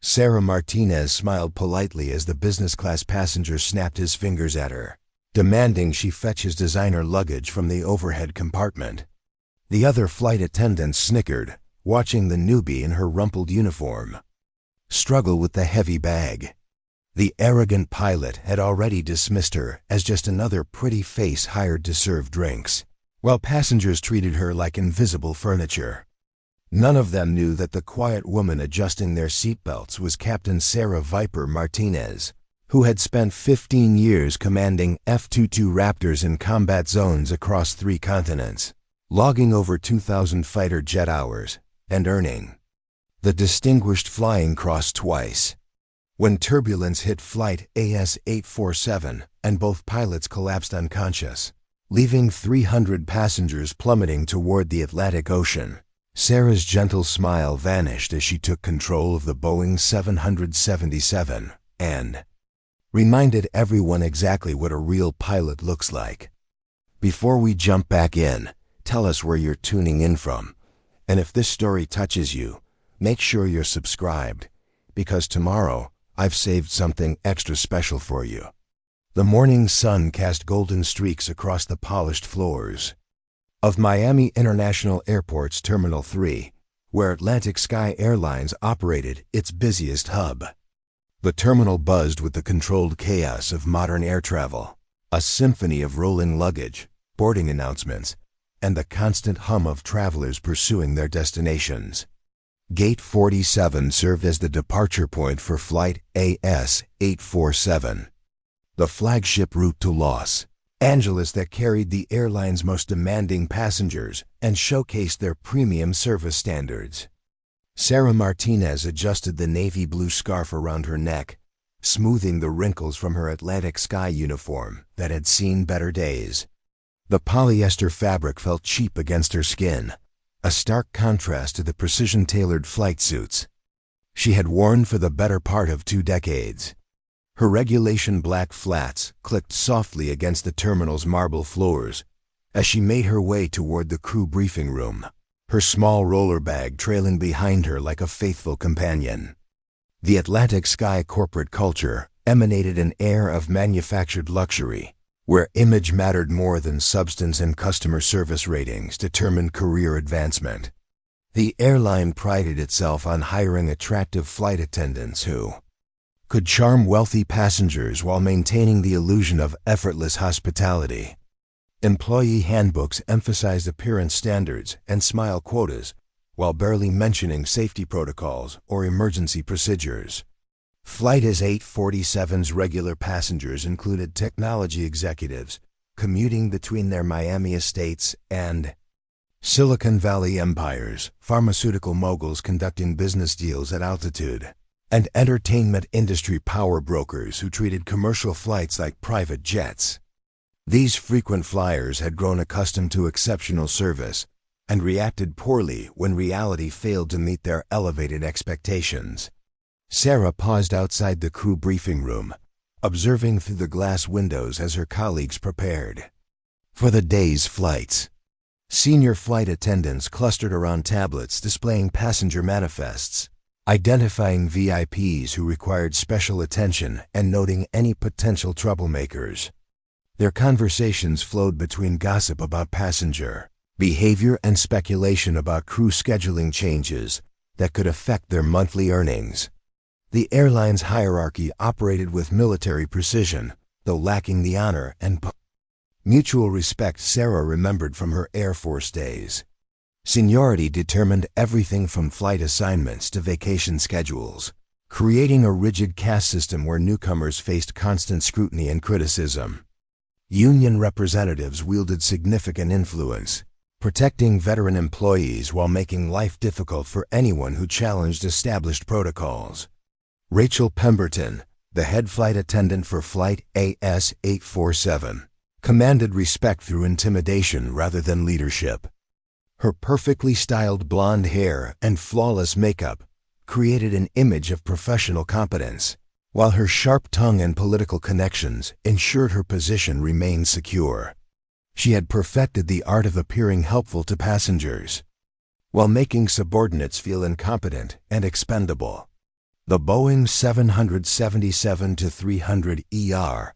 Sarah Martinez smiled politely as the business-class passenger snapped his fingers at her, demanding she fetch his designer luggage from the overhead compartment. The other flight attendants snickered, watching the newbie in her rumpled uniform struggle with the heavy bag. The arrogant pilot had already dismissed her as just another pretty face hired to serve drinks, while passengers treated her like invisible furniture. None of them knew that the quiet woman adjusting their seatbelts was Captain Sarah Viper Martinez, who had spent 15 years commanding F-22 Raptors in combat zones across 3 continents, logging over 2,000 fighter jet hours, and earning the Distinguished Flying Cross twice. When turbulence hit Flight AS-847 and both pilots collapsed unconscious, leaving 300 passengers plummeting toward the Atlantic Ocean, Sarah's gentle smile vanished as she took control of the Boeing 777 and reminded everyone exactly what a real pilot looks like. Before we jump back in, tell us where you're tuning in from, and if this story touches you, make sure you're subscribed, because tomorrow I've saved something extra special for you. The morning sun cast golden streaks across the polished floors of Miami International Airport's Terminal 3, where Atlantic Sky Airlines operated its busiest hub. The terminal buzzed with the controlled chaos of modern air travel, a symphony of rolling luggage, boarding announcements, and the constant hum of travelers pursuing their destinations. Gate 47 served as the departure point for Flight AS-847, the flagship route to Los Angeles that carried the airline's most demanding passengers and showcased their premium service standards. Sarah Martinez adjusted the navy blue scarf around her neck, smoothing the wrinkles from her Atlantic Sky uniform that had seen better days. The polyester fabric felt cheap against her skin, a stark contrast to the precision-tailored flight suits she had worn for the better part of 2 decades. Her regulation black flats clicked softly against the terminal's marble floors as she made her way toward the crew briefing room, her small roller bag trailing behind her like a faithful companion. The Atlantic Sky corporate culture emanated an air of manufactured luxury, where image mattered more than substance and customer service ratings determined career advancement. The airline prided itself on hiring attractive flight attendants who could charm wealthy passengers while maintaining the illusion of effortless hospitality. Employee handbooks emphasized appearance standards and smile quotas, while barely mentioning safety protocols or emergency procedures. Flight AS-847's regular passengers included technology executives commuting between their Miami estates and Silicon Valley empires, pharmaceutical moguls conducting business deals at altitude, and entertainment industry power brokers who treated commercial flights like private jets. These frequent flyers had grown accustomed to exceptional service and reacted poorly when reality failed to meet their elevated expectations. Sarah paused outside the crew briefing room, observing through the glass windows as her colleagues prepared for the day's flights. Senior flight attendants clustered around tablets displaying passenger manifests, identifying VIPs who required special attention and noting any potential troublemakers. Their conversations flowed between gossip about passenger behavior and speculation about crew scheduling changes that could affect their monthly earnings. The airline's hierarchy operated with military precision, though lacking the honor and mutual respect Sarah remembered from her Air Force days. Seniority determined everything from flight assignments to vacation schedules, creating a rigid caste system where newcomers faced constant scrutiny and criticism. Union representatives wielded significant influence, protecting veteran employees while making life difficult for anyone who challenged established protocols. Rachel Pemberton, the head flight attendant for Flight AS-847, commanded respect through intimidation rather than leadership. Her perfectly styled blonde hair and flawless makeup created an image of professional competence, while her sharp tongue and political connections ensured her position remained secure. She had perfected the art of appearing helpful to passengers, while making subordinates feel incompetent and expendable. The Boeing 777-300ER,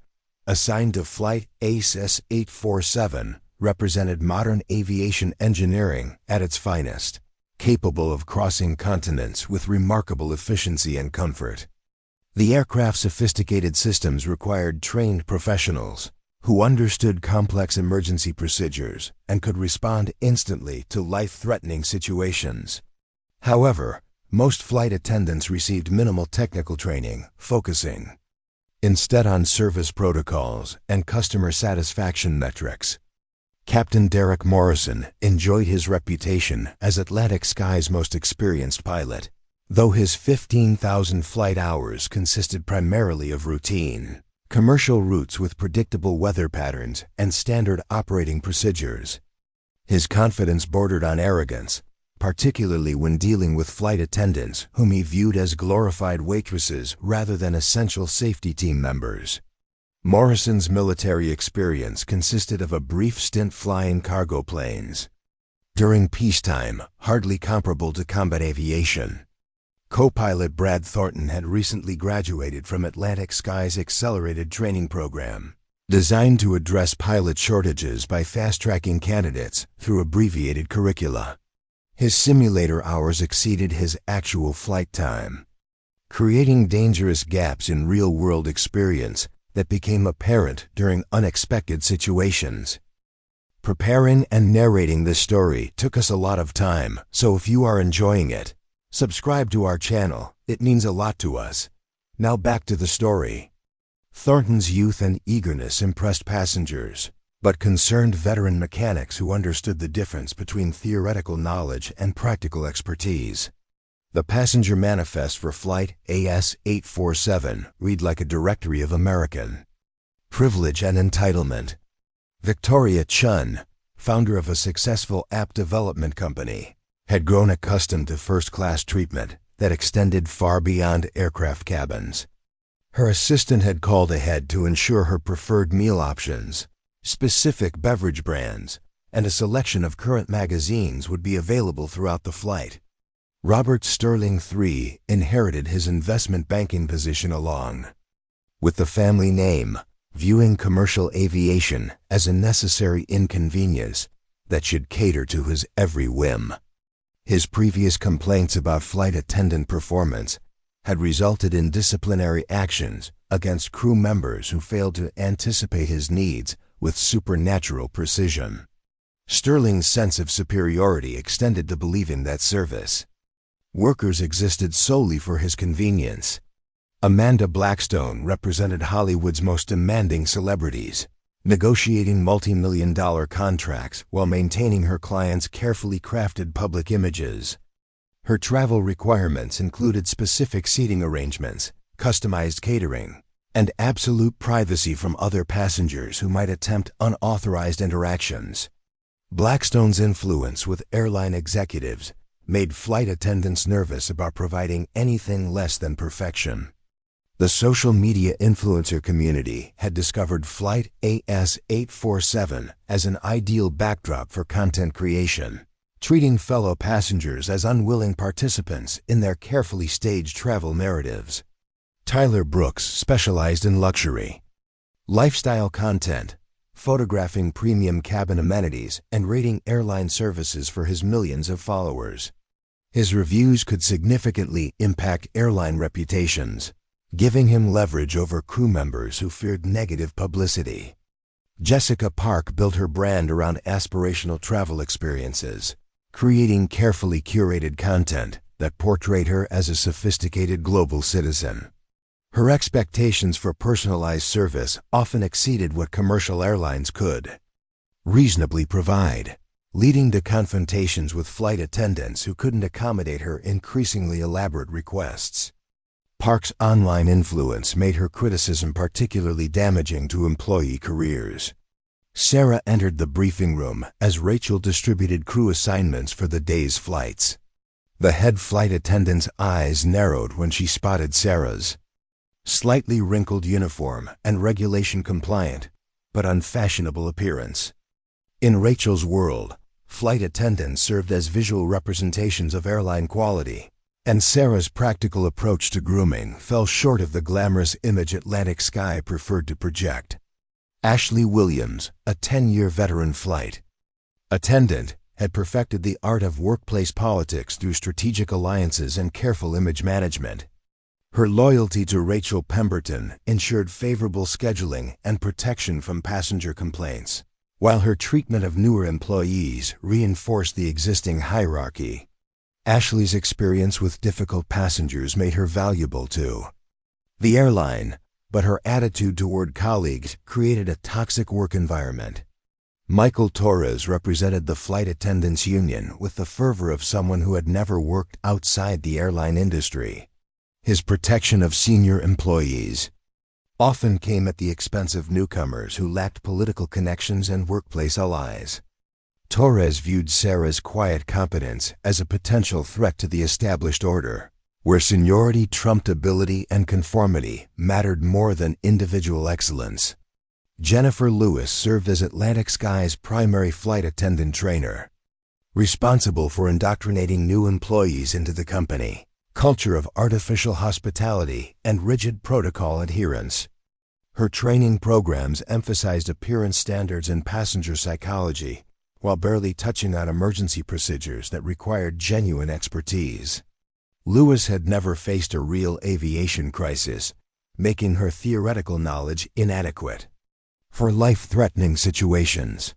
assigned to Flight ACE 847, represented modern aviation engineering at its finest, capable of crossing continents with remarkable efficiency and comfort. The aircraft's sophisticated systems required trained professionals who understood complex emergency procedures and could respond instantly to life-threatening situations. However, most flight attendants received minimal technical training, focusing instead on service protocols and customer satisfaction metrics. Captain Derek Morrison enjoyed his reputation as Atlantic Sky's most experienced pilot, though his 15,000 flight hours consisted primarily of routine, commercial routes with predictable weather patterns and standard operating procedures. His confidence bordered on arrogance, particularly when dealing with flight attendants whom he viewed as glorified waitresses rather than essential safety team members. Morrison's military experience consisted of a brief stint flying cargo planes during peacetime, hardly comparable to combat aviation. Co-pilot Brad Thornton had recently graduated from Atlantic Sky's accelerated training program, designed to address pilot shortages by fast-tracking candidates through abbreviated curricula. His simulator hours exceeded his actual flight time, creating dangerous gaps in real-world experience that became apparent during unexpected situations. Preparing and narrating this story took us a lot of time, so if you are enjoying it, subscribe to our channel. It means a lot to us. Now back to the story. Thornton's youth and eagerness impressed passengers, but concerned veteran mechanics who understood the difference between theoretical knowledge and practical expertise. The passenger manifest for Flight AS 847 read like a directory of American privilege and entitlement. Victoria Chun, founder of a successful app development company, had grown accustomed to first-class treatment that extended far beyond aircraft cabins. Her assistant had called ahead to ensure her preferred meal options, specific beverage brands, and a selection of current magazines would be available throughout the flight. Robert Sterling III inherited his investment banking position along with the family name, viewing commercial aviation as a necessary inconvenience that should cater to his every whim. His previous complaints about flight attendant performance had resulted in disciplinary actions against crew members who failed to anticipate his needs with supernatural precision. Sterling's sense of superiority extended to believing that service workers existed solely for his convenience. Amanda Blackstone represented Hollywood's most demanding celebrities, negotiating multi-million-dollar contracts while maintaining her clients' carefully crafted public images. Her travel requirements included specific seating arrangements, customized catering, and absolute privacy from other passengers who might attempt unauthorized interactions. Blackstone's influence with airline executives made flight attendants nervous about providing anything less than perfection. The social media influencer community had discovered Flight AS 847 as an ideal backdrop for content creation, treating fellow passengers as unwilling participants in their carefully staged travel narratives. Tyler Brooks specialized in luxury, lifestyle content, photographing premium cabin amenities and rating airline services for his millions of followers. His reviews could significantly impact airline reputations, giving him leverage over crew members who feared negative publicity. Jessica Park built her brand around aspirational travel experiences, creating carefully curated content that portrayed her as a sophisticated global citizen. Her expectations for personalized service often exceeded what commercial airlines could reasonably provide, leading to confrontations with flight attendants who couldn't accommodate her increasingly elaborate requests. Park's online influence made her criticism particularly damaging to employee careers. Sarah entered the briefing room as Rachel distributed crew assignments for the day's flights. The head flight attendant's eyes narrowed when she spotted Sarah's slightly wrinkled uniform and regulation-compliant, but unfashionable appearance. In Rachel's world, flight attendants served as visual representations of airline quality, and Sarah's practical approach to grooming fell short of the glamorous image Atlantic Sky preferred to project. Ashley Williams, a 10-year veteran flight attendant, had perfected the art of workplace politics through strategic alliances and careful image management. Her loyalty to Rachel Pemberton ensured favorable scheduling and protection from passenger complaints, while her treatment of newer employees reinforced the existing hierarchy. Ashley's experience with difficult passengers made her valuable to the airline, but her attitude toward colleagues created a toxic work environment. Michael Torres represented the flight attendants union with the fervor of someone who had never worked outside the airline industry. His protection of senior employees often came at the expense of newcomers who lacked political connections and workplace allies. Torres viewed Sarah's quiet competence as a potential threat to the established order, where seniority trumped ability and conformity mattered more than individual excellence. Jennifer Lewis served as Atlantic Sky's primary flight attendant trainer, responsible for indoctrinating new employees into the company culture of artificial hospitality and rigid protocol adherence. Her training programs emphasized appearance standards and passenger psychology, while barely touching on emergency procedures that required genuine expertise. Lewis had never faced a real aviation crisis, making her theoretical knowledge inadequate for life-threatening situations.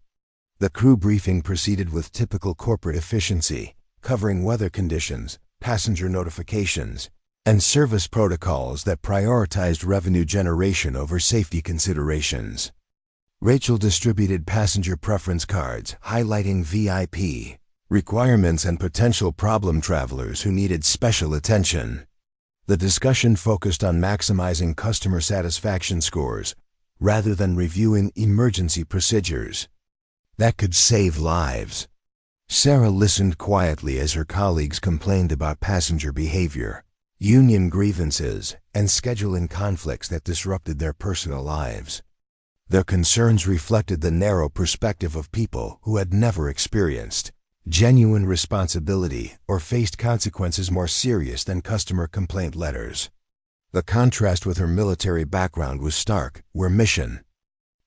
The crew briefing proceeded with typical corporate efficiency, covering weather conditions, passenger notifications, and service protocols that prioritized revenue generation over safety considerations. Rachel distributed passenger preference cards highlighting VIP requirements and potential problem travelers who needed special attention. The discussion focused on maximizing customer satisfaction scores rather than reviewing emergency procedures that could save lives. Sarah listened quietly as her colleagues complained about passenger behavior, union grievances, and scheduling conflicts that disrupted their personal lives. Their concerns reflected the narrow perspective of people who had never experienced genuine responsibility or faced consequences more serious than customer complaint letters. The contrast with her military background was stark, where mission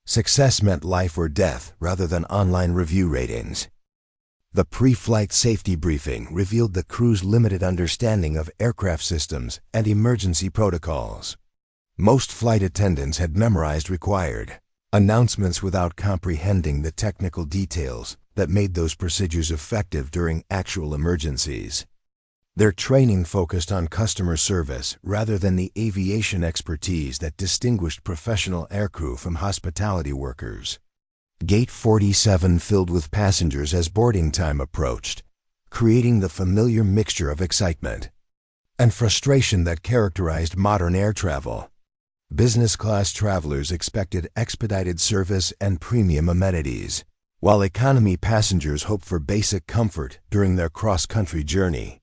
success meant life or death rather than online review ratings. The pre-flight safety briefing revealed the crew's limited understanding of aircraft systems and emergency protocols. Most flight attendants had memorized required announcements without comprehending the technical details that made those procedures effective during actual emergencies. Their training focused on customer service rather than the aviation expertise that distinguished professional aircrew from hospitality workers. Gate 47 filled with passengers as boarding time approached, creating the familiar mixture of excitement and frustration that characterized modern air travel. Business class travelers expected expedited service and premium amenities, while economy passengers hoped for basic comfort during their cross-country journey.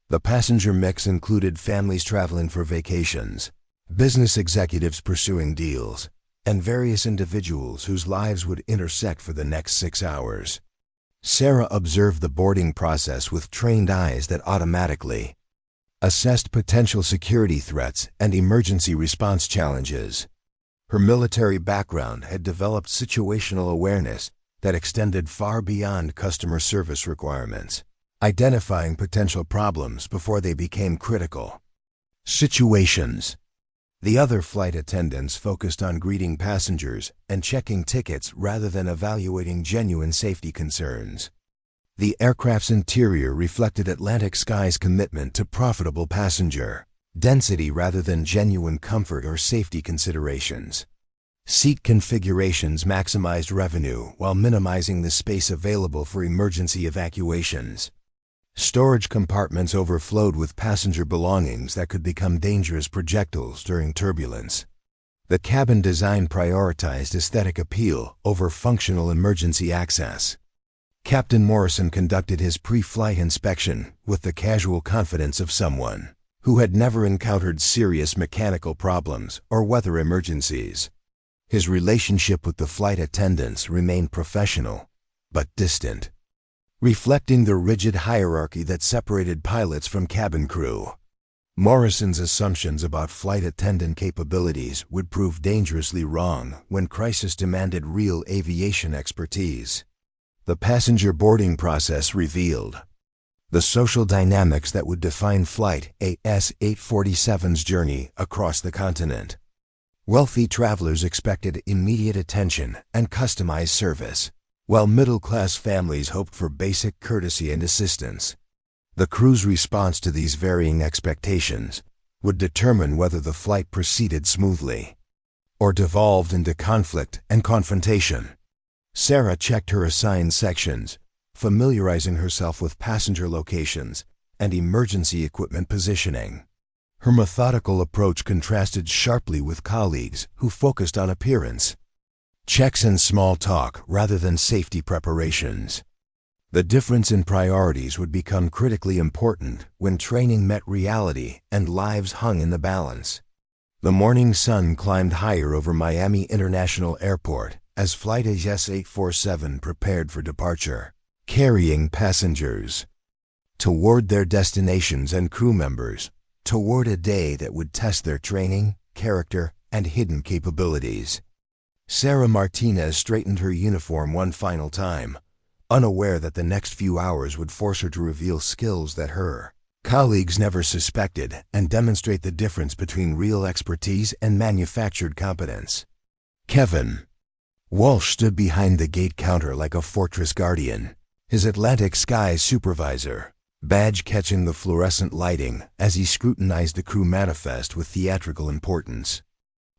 The passenger mix included families traveling for vacations, business executives pursuing deals, and various individuals whose lives would intersect for the next 6 hours. Sarah observed the boarding process with trained eyes that automatically assessed potential security threats and emergency response challenges. Her military background had developed situational awareness that extended far beyond customer service requirements, identifying potential problems before they became critical situations. The other flight attendants focused on greeting passengers and checking tickets rather than evaluating genuine safety concerns. The aircraft's interior reflected Atlantic Sky's commitment to profitable passenger density rather than genuine comfort or safety considerations. Seat configurations maximized revenue while minimizing the space available for emergency evacuations. Storage compartments overflowed with passenger belongings that could become dangerous projectiles during turbulence. The cabin design prioritized aesthetic appeal over functional emergency access. Captain Morrison conducted his pre-flight inspection with the casual confidence of someone who had never encountered serious mechanical problems or weather emergencies. His relationship with the flight attendants remained professional, but distant. reflecting the rigid hierarchy that separated pilots from cabin crew. Morrison's assumptions about flight attendant capabilities would prove dangerously wrong when crisis demanded real aviation expertise. The passenger boarding process revealed the social dynamics that would define Flight AS-847's journey across the continent. Wealthy travelers expected immediate attention and customized service, while middle-class families hoped for basic courtesy and assistance. The crew's response to these varying expectations would determine whether the flight proceeded smoothly or devolved into conflict and confrontation. Sarah checked her assigned sections, familiarizing herself with passenger locations and emergency equipment positioning. Her methodical approach contrasted sharply with colleagues who focused on appearance, checks and small talk rather than safety preparations. The difference in priorities would become critically important when training met reality and lives hung in the balance. The morning sun climbed higher over Miami International Airport as Flight AS-847 prepared for departure, carrying passengers toward their destinations and crew members toward a day that would test their training, character, and hidden capabilities. Sarah Martinez straightened her uniform one final time, unaware that the next few hours would force her to reveal skills that her colleagues never suspected and demonstrate the difference between real expertise and manufactured competence. Kevin Walsh stood behind the gate counter like a fortress guardian, his Atlantic Sky supervisor badge catching the fluorescent lighting as he scrutinized the crew manifest with theatrical importance.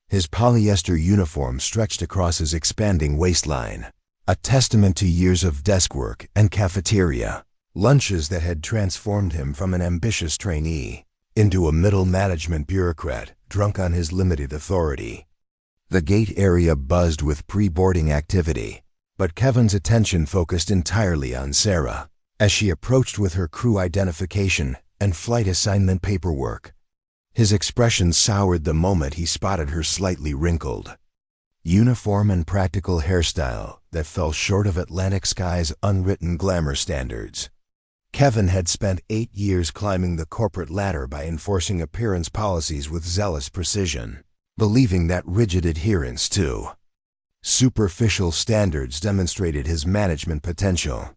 His polyester uniform stretched across his expanding waistline, a testament to years of desk work and cafeteria lunches that had transformed him from an ambitious trainee into a middle management bureaucrat drunk on his limited authority. The gate area buzzed with pre-boarding activity, but Kevin's attention focused entirely on Sarah as she approached with her crew identification and flight assignment paperwork. His expression soured the moment he spotted her slightly wrinkled uniform and practical hairstyle that fell short of Atlantic Sky's unwritten glamour standards. Kevin had spent 8 years climbing the corporate ladder by enforcing appearance policies with zealous precision, believing that rigid adherence to superficial standards demonstrated his management potential.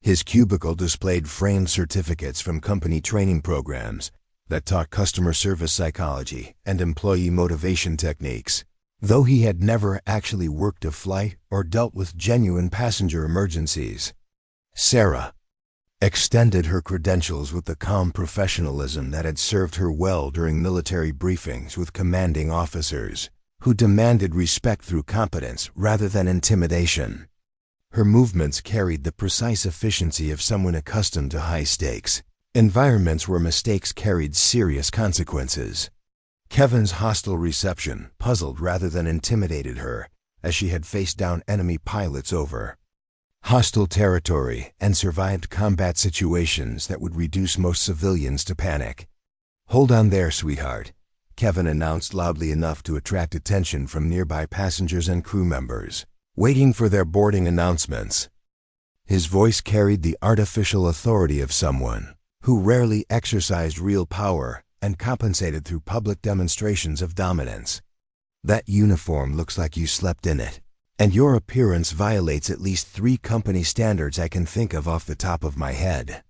His cubicle displayed framed certificates from company training programs that taught customer service psychology and employee motivation techniques, though he had never actually worked a flight or dealt with genuine passenger emergencies. Sarah extended her credentials with the calm professionalism that had served her well during military briefings with commanding officers who demanded respect through competence rather than intimidation. Her movements carried the precise efficiency of someone accustomed to high-stakes environments where mistakes carried serious consequences. Kevin's hostile reception puzzled rather than intimidated her, as she had faced down enemy pilots over hostile territory and survived combat situations that would reduce most civilians to panic. "Hold on there, sweetheart," Kevin announced loudly enough to attract attention from nearby passengers and crew members waiting for their boarding announcements. His voice carried the artificial authority of someone who rarely exercised real power and compensated through public demonstrations of dominance. "That uniform looks like you slept in it, and your appearance violates at least 3 company standards I can think of off the top of my head."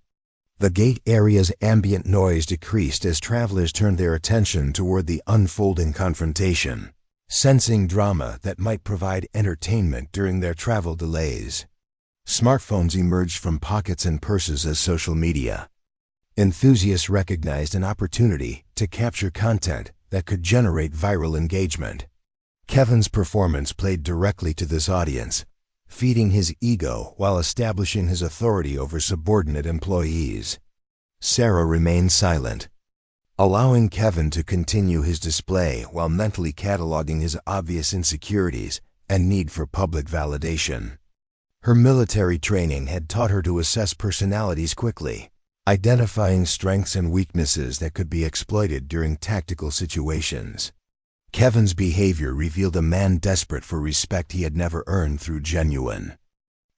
The gate area's ambient noise decreased as travelers turned their attention toward the unfolding confrontation, sensing drama that might provide entertainment during their travel delays. Smartphones emerged from pockets and purses as social media. Enthusiasts recognized an opportunity to capture content that could generate viral engagement. Kevin's performance played directly to this audience, feeding his ego while establishing his authority over subordinate employees. Sarah remained silent, allowing Kevin to continue his display while mentally cataloging his obvious insecurities and need for public validation. Her military training had taught her to assess personalities quickly, identifying strengths and weaknesses that could be exploited during tactical situations. Kevin's behavior revealed a man desperate for respect he had never earned through genuine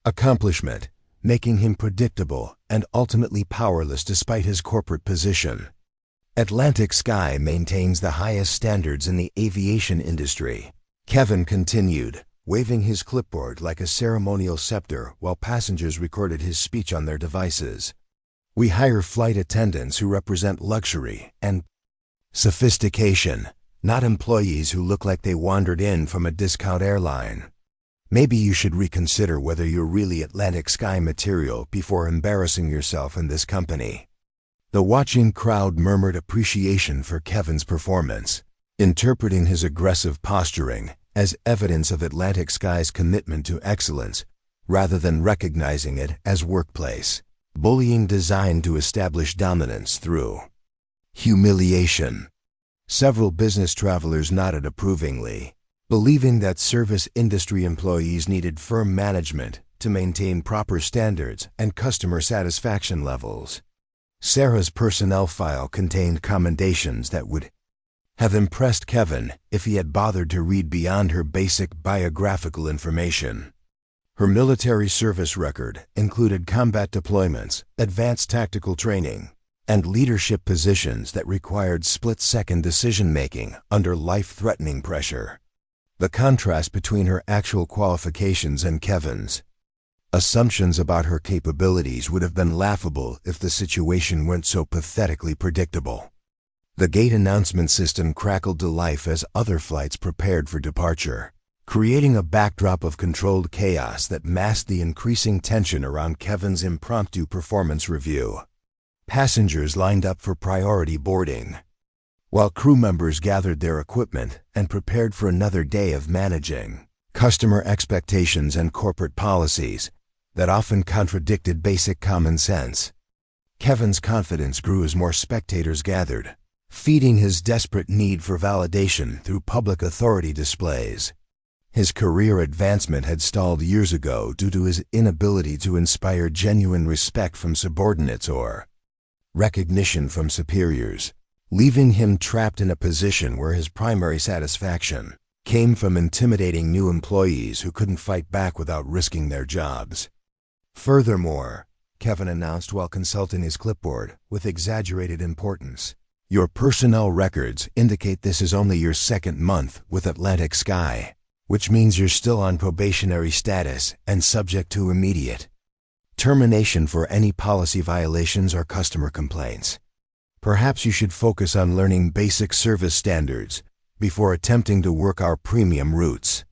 accomplishment, making him predictable and ultimately powerless despite his corporate position. Atlantic Sky maintains the highest standards in the aviation industry. Kevin continued, waving his clipboard like a ceremonial scepter while passengers recorded his speech on their devices. We hire flight attendants who represent luxury and sophistication, not employees who look like they wandered in from a discount airline. Maybe you should reconsider whether you're really Atlantic Sky material before embarrassing yourself in this company. The watching crowd murmured appreciation for Kevin's performance, interpreting his aggressive posturing as evidence of Atlantic Sky's commitment to excellence, rather than recognizing it as workplace bullying designed to establish dominance through humiliation. Several business travelers nodded approvingly, believing that service industry employees needed firm management to maintain proper standards and customer satisfaction levels. Sarah's personnel file contained commendations that would have impressed Kevin if he had bothered to read beyond her basic biographical information. Her military service record included combat deployments, advanced tactical training, and leadership positions that required split-second decision-making under life-threatening pressure. The contrast between her actual qualifications and Kevin's assumptions about her capabilities would have been laughable if the situation weren't so pathetically predictable. The gate announcement system crackled to life as other flights prepared for departure, creating a backdrop of controlled chaos that masked the increasing tension around Kevin's impromptu performance review. Passengers lined up for priority boarding, while crew members gathered their equipment and prepared for another day of managing customer expectations and corporate policies that often contradicted basic common sense. Kevin's confidence grew as more spectators gathered, feeding his desperate need for validation through public authority displays. His career advancement had stalled years ago due to his inability to inspire genuine respect from subordinates or recognition from superiors, leaving him trapped in a position where his primary satisfaction came from intimidating new employees who couldn't fight back without risking their jobs. Furthermore, Kevin announced while consulting his clipboard with exaggerated importance, "Your personnel records indicate this is only your second month with Atlantic Sky, which means you're still on probationary status and subject to immediate termination for any policy violations or customer complaints. Perhaps you should focus on learning basic service standards before attempting to work our premium routes."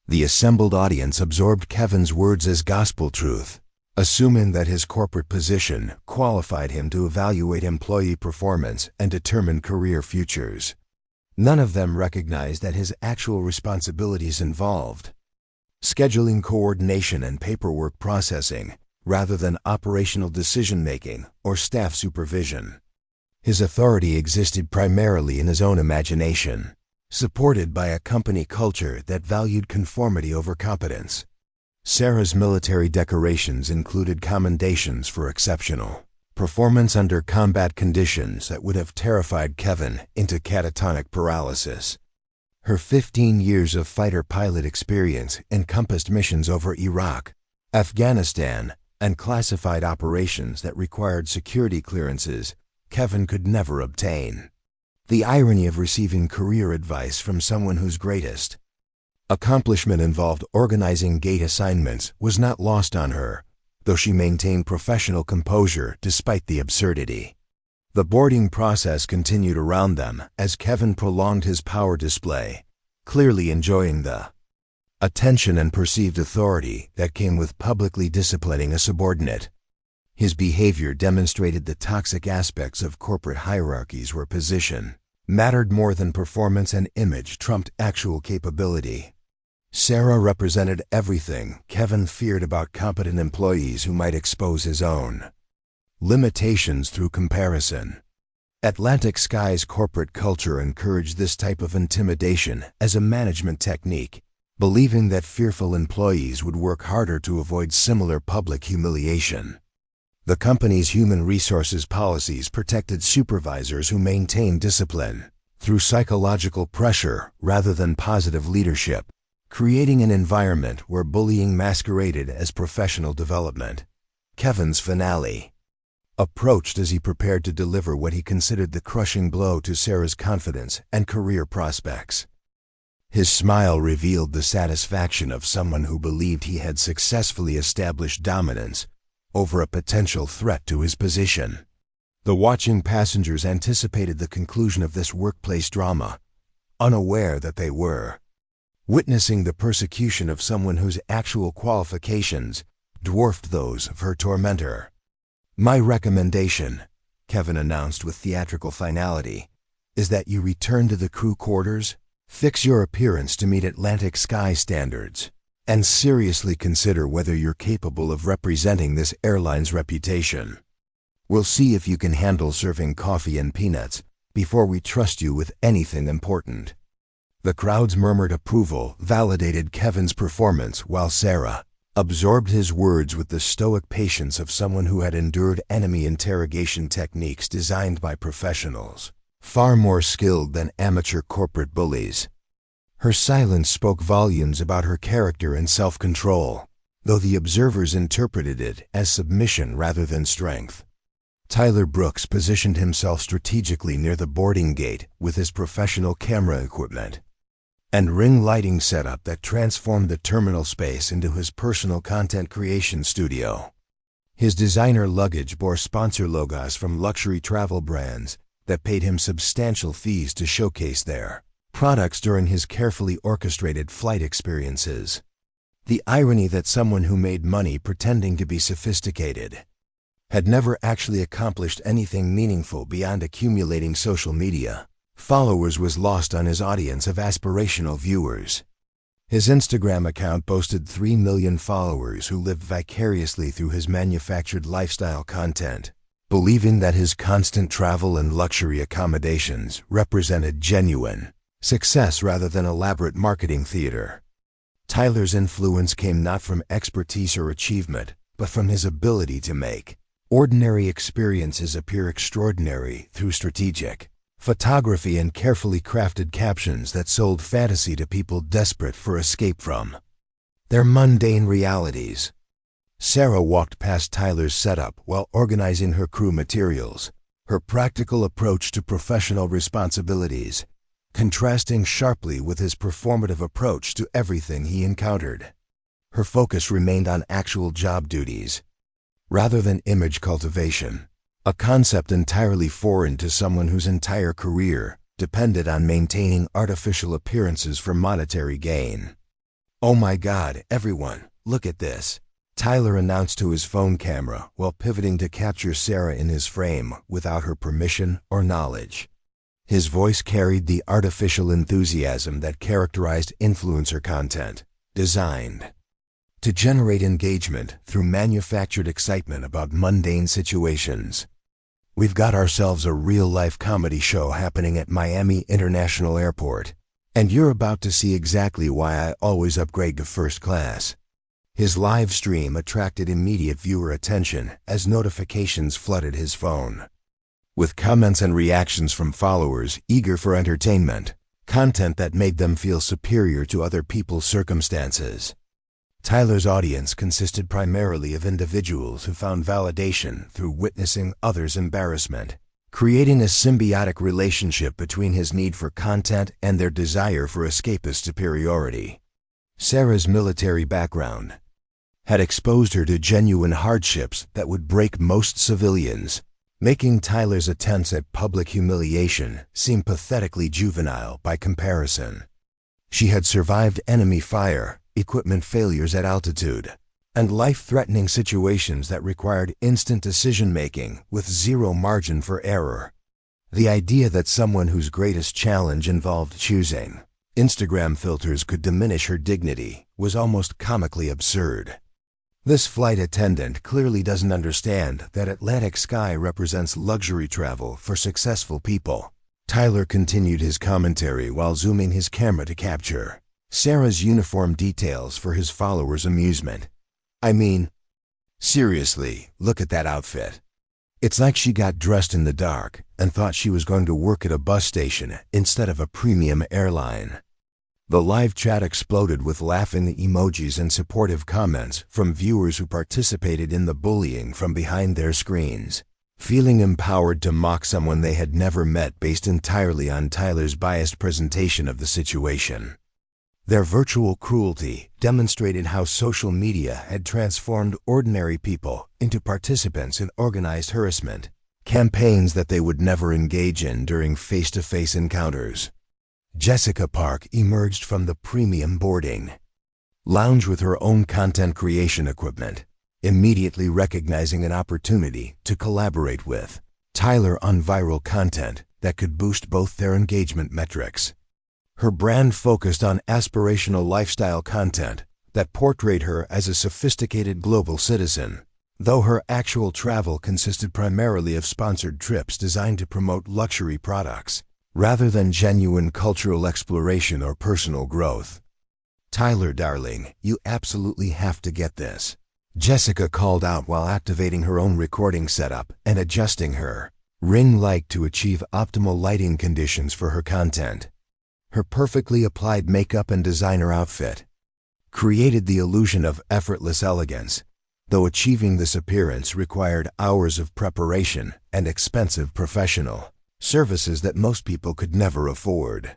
The assembled audience absorbed Kevin's words as gospel truth, assuming that his corporate position qualified him to evaluate employee performance and determine career futures. None of them recognized that his actual responsibilities involved scheduling coordination and paperwork processing rather than operational decision-making or staff supervision. His authority existed primarily in his own imagination, supported by a company culture that valued conformity over competence. Sarah's military decorations included commendations for exceptional performance under combat conditions that would have terrified Kevin into catatonic paralysis. Her 15 years of fighter pilot experience encompassed missions over Iraq, Afghanistan, and classified operations that required security clearances Kevin could never obtain. The irony of receiving career advice from someone whose greatest accomplishment involved organizing gate assignments was not lost on her, though she maintained professional composure despite the absurdity. The boarding process continued around them as Kevin prolonged his power display, clearly enjoying the attention and perceived authority that came with publicly disciplining a subordinate. His behavior demonstrated the toxic aspects of corporate hierarchies where position mattered more than performance and image trumped actual capability. Sarah represented everything Kevin feared about competent employees who might expose his own limitations through comparison. Atlantic Sky's corporate culture encouraged this type of intimidation as a management technique, believing that fearful employees would work harder to avoid similar public humiliation. The company's human resources policies protected supervisors who maintained discipline through psychological pressure rather than positive leadership, creating an environment where bullying masqueraded as professional development. Kevin's finale approached as he prepared to deliver what he considered the crushing blow to Sarah's confidence and career prospects. His smile revealed the satisfaction of someone who believed he had successfully established dominance over a potential threat to his position. The watching passengers anticipated the conclusion of this workplace drama, unaware that they were witnessing the persecution of someone whose actual qualifications dwarfed those of her tormentor. "My recommendation," Kevin announced with theatrical finality, "is that you return to the crew quarters, fix your appearance to meet Atlantic Sky standards, and seriously consider whether you're capable of representing this airline's reputation. We'll see if you can handle serving coffee and peanuts before we trust you with anything important." The crowd's murmured approval validated Kevin's performance, while Sarah absorbed his words with the stoic patience of someone who had endured enemy interrogation techniques designed by professionals, far more skilled than amateur corporate bullies. Her silence spoke volumes about her character and self-control, though the observers interpreted it as submission rather than strength. Tyler Brooks positioned himself strategically near the boarding gate with his professional camera equipment and ring lighting setup that transformed the terminal space into his personal content creation studio. His designer luggage bore sponsor logos from luxury travel brands that paid him substantial fees to showcase their products during his carefully orchestrated flight experiences. The irony that someone who made money pretending to be sophisticated had never actually accomplished anything meaningful beyond accumulating social media followers was lost on his audience of aspirational viewers. His Instagram account boasted 3 million followers who lived vicariously through his manufactured lifestyle content, believing that his constant travel and luxury accommodations represented genuine success rather than elaborate marketing theater. Tyler's influence came not from expertise or achievement, but from his ability to make ordinary experiences appear extraordinary through strategic photography and carefully crafted captions that sold fantasy to people desperate for escape from their mundane realities. Sarah walked past Tyler's setup while organizing her crew materials, her practical approach to professional responsibilities contrasting sharply with his performative approach to everything he encountered. Her focus remained on actual job duties, rather than image cultivation, a concept entirely foreign to someone whose entire career depended on maintaining artificial appearances for monetary gain. "Oh my God, everyone, look at this," Tyler announced to his phone camera while pivoting to capture Sarah in his frame without her permission or knowledge. His voice carried the artificial enthusiasm that characterized influencer content, designed to generate engagement through manufactured excitement about mundane situations. "We've got ourselves a real-life comedy show happening at Miami International Airport, and you're about to see exactly why I always upgrade to first class." His live stream attracted immediate viewer attention as notifications flooded his phone, with comments and reactions from followers eager for entertainment, content that made them feel superior to other people's circumstances. Tyler's audience consisted primarily of individuals who found validation through witnessing others' embarrassment, creating a symbiotic relationship between his need for content and their desire for escapist superiority. Sarah's military background had exposed her to genuine hardships that would break most civilians, making Tyler's attempts at public humiliation seem pathetically juvenile by comparison. She had survived enemy fire, equipment failures at altitude, and life-threatening situations that required instant decision-making with zero margin for error. The idea that someone whose greatest challenge involved choosing Instagram filters could diminish her dignity was almost comically absurd. This flight attendant clearly doesn't understand that Atlantic Sky represents luxury travel for successful people. Tyler continued his commentary while zooming his camera to capture Sarah's uniform details for his followers' amusement. "I mean, seriously, look at that outfit. It's like she got dressed in the dark and thought she was going to work at a bus station instead of a premium airline." The live chat exploded with laughing emojis and supportive comments from viewers who participated in the bullying from behind their screens, feeling empowered to mock someone they had never met based entirely on Tyler's biased presentation of the situation. Their virtual cruelty demonstrated how social media had transformed ordinary people into participants in organized harassment, campaigns that they would never engage in during face-to-face encounters. Jessica Park emerged from the premium boarding lounge with her own content creation equipment, immediately recognizing an opportunity to collaborate with Tyler on viral content that could boost both their engagement metrics. Her brand focused on aspirational lifestyle content that portrayed her as a sophisticated global citizen, though her actual travel consisted primarily of sponsored trips designed to promote luxury products, rather than genuine cultural exploration or personal growth. "Tyler, darling, you absolutely have to get this," Jessica called out while activating her own recording setup and adjusting her ring light to achieve optimal lighting conditions for her content. Her perfectly applied makeup and designer outfit created the illusion of effortless elegance, though achieving this appearance required hours of preparation and expensive professional services that most people could never afford.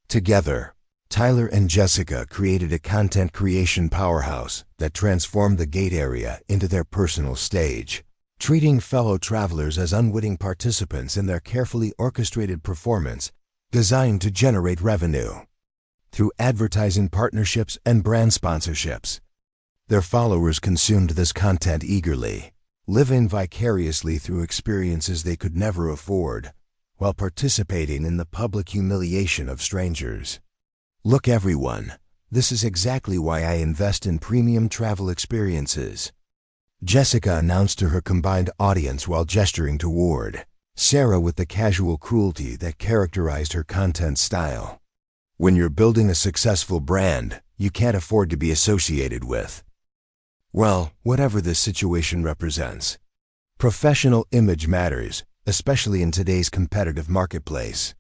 Together, Tyler and Jessica created a content creation powerhouse that transformed the gate area into their personal stage, treating fellow travelers as unwitting participants in their carefully orchestrated performance designed to generate revenue. Through advertising partnerships and brand sponsorships, their followers consumed this content eagerly, living vicariously through experiences they could never afford, while participating in the public humiliation of strangers. "Look, everyone, this is exactly why I invest in premium travel experiences," Jessica announced to her combined audience while gesturing toward Sarah with the casual cruelty that characterized her content style. "When you're building a successful brand, you can't afford to be associated with, well, whatever this situation represents. Professional image matters, especially in today's competitive marketplace."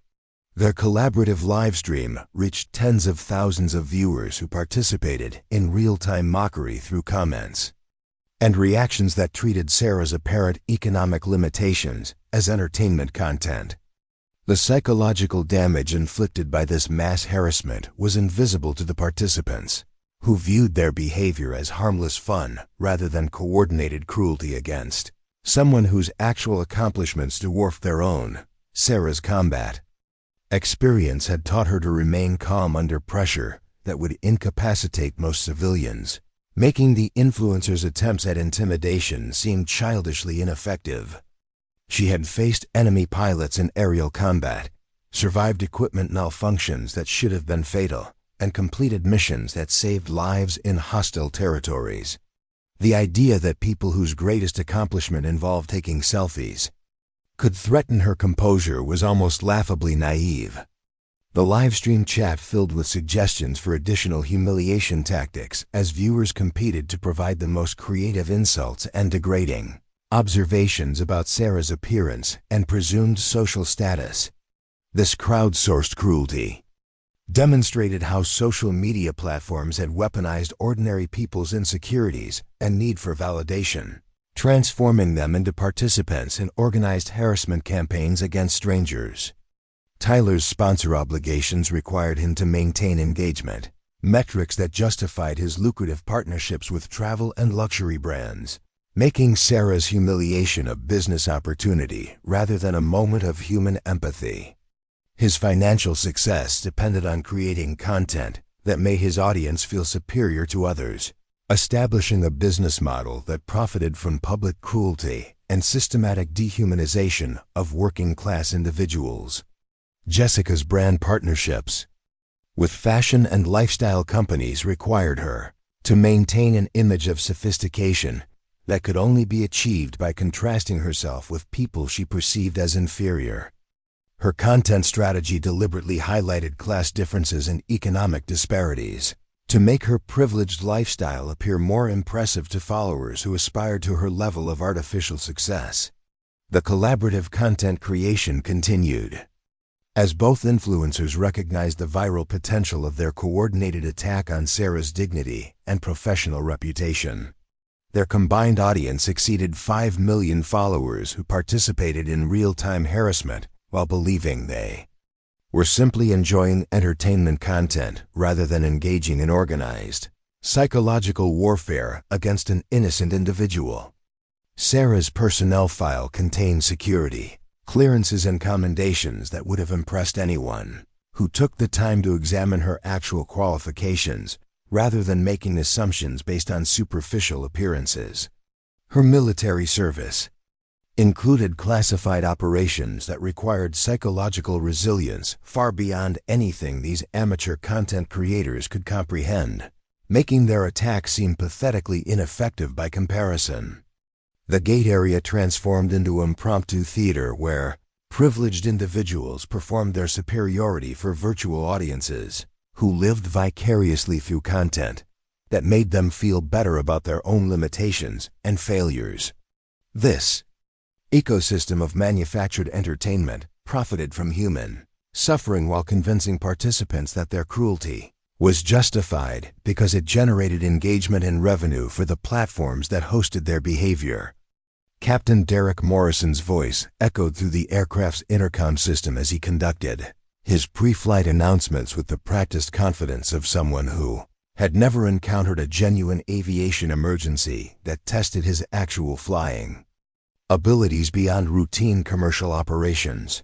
Their collaborative live stream reached tens of thousands of viewers who participated in real-time mockery through comments and reactions that treated Sarah's apparent economic limitations as entertainment content. The psychological damage inflicted by this mass harassment was invisible to the participants, who viewed their behavior as harmless fun rather than coordinated cruelty against someone whose actual accomplishments dwarfed their own. Sarah's combat experience had taught her to remain calm under pressure that would incapacitate most civilians, making the influencer's attempts at intimidation seem childishly ineffective. She had faced enemy pilots in aerial combat, survived equipment malfunctions that should have been fatal, and completed missions that saved lives in hostile territories. The idea that people whose greatest accomplishment involved taking selfies could threaten her composure was almost laughably naive. The livestream chat filled with suggestions for additional humiliation tactics as viewers competed to provide the most creative insults and degrading observations about Sarah's appearance and presumed social status. This crowdsourced cruelty demonstrated how social media platforms had weaponized ordinary people's insecurities and need for validation, transforming them into participants in organized harassment campaigns against strangers. Tyler's sponsor obligations required him to maintain engagement metrics that justified his lucrative partnerships with travel and luxury brands, making Sarah's humiliation a business opportunity rather than a moment of human empathy. His financial success depended on creating content that made his audience feel superior to others, establishing a business model that profited from public cruelty and systematic dehumanization of working-class individuals. Jessica's brand partnerships with fashion and lifestyle companies required her to maintain an image of sophistication that could only be achieved by contrasting herself with people she perceived as inferior. Her content strategy deliberately highlighted class differences and economic disparities to make her privileged lifestyle appear more impressive to followers who aspired to her level of artificial success. The collaborative content creation continued. As both influencers recognized the viral potential of their coordinated attack on Sarah's dignity and professional reputation. Their combined audience exceeded 5 million followers who participated in real-time harassment while believing they were simply enjoying entertainment content rather than engaging in organized psychological warfare against an innocent individual. Sarah's personnel file contained security clearances and commendations that would have impressed anyone who took the time to examine her actual qualifications rather than making assumptions based on superficial appearances. Her military service included classified operations that required psychological resilience far beyond anything these amateur content creators could comprehend, making their attack seem pathetically ineffective by comparison. The gate area transformed into impromptu theater where privileged individuals performed their superiority for virtual audiences who lived vicariously through content that made them feel better about their own limitations and failures. This ecosystem of manufactured entertainment profited from human suffering while convincing participants that their cruelty was justified because it generated engagement and revenue for the platforms that hosted their behavior. Captain Derek Morrison's voice echoed through the aircraft's intercom system as he conducted his pre-flight announcements with the practiced confidence of someone who had never encountered a genuine aviation emergency that tested his actual flying abilities beyond routine commercial operations.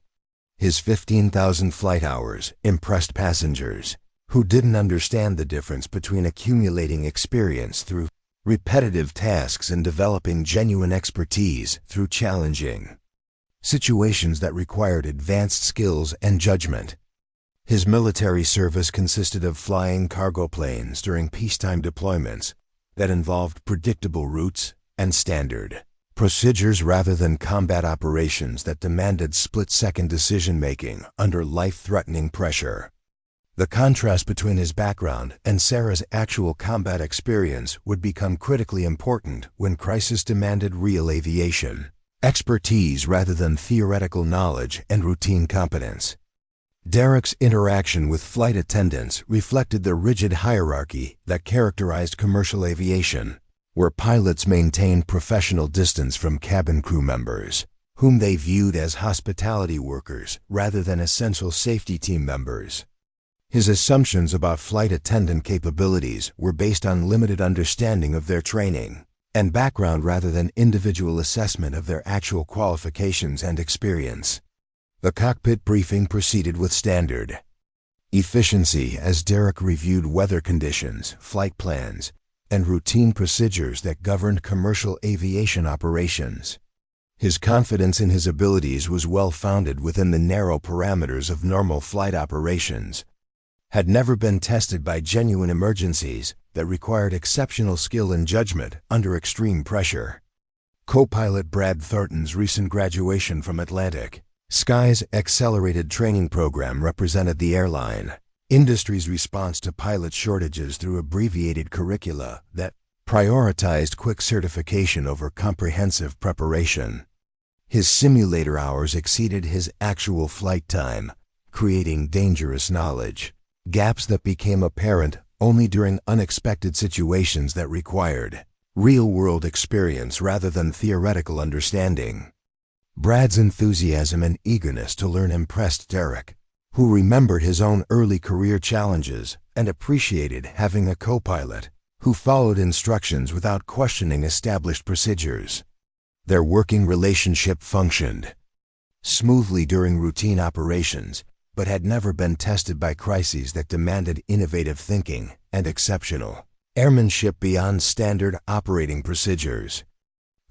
His 15,000 flight hours impressed passengers who didn't understand the difference between accumulating experience through repetitive tasks and developing genuine expertise through challenging situations that required advanced skills and judgment. His military service consisted of flying cargo planes during peacetime deployments that involved predictable routes and standard procedures rather than combat operations that demanded split-second decision-making under life-threatening pressure. The contrast between his background and Sarah's actual combat experience would become critically important when crisis demanded real aviation expertise rather than theoretical knowledge and routine competence. Derek's interaction with flight attendants reflected the rigid hierarchy that characterized commercial aviation, where pilots maintained professional distance from cabin crew members, whom they viewed as hospitality workers rather than essential safety team members. His assumptions about flight attendant capabilities were based on limited understanding of their training and background rather than individual assessment of their actual qualifications and experience. The cockpit briefing proceeded with standard efficiency as Derek reviewed weather conditions, flight plans, and routine procedures that governed commercial aviation operations. His confidence in his abilities was well-founded within the narrow parameters of normal flight operations, had never been tested by genuine emergencies that required exceptional skill and judgment under extreme pressure. Co-pilot Brad Thornton's recent graduation from Atlantic Sky's accelerated training program represented the airline industry's response to pilot shortages through abbreviated curricula that prioritized quick certification over comprehensive preparation. His simulator hours exceeded his actual flight time, creating dangerous knowledge gaps that became apparent only during unexpected situations that required real-world experience rather than theoretical understanding. Brad's enthusiasm and eagerness to learn impressed Derek, who remembered his own early career challenges and appreciated having a co-pilot who followed instructions without questioning established procedures. Their working relationship functioned smoothly during routine operations, but had never been tested by crises that demanded innovative thinking and exceptional airmanship beyond standard operating procedures.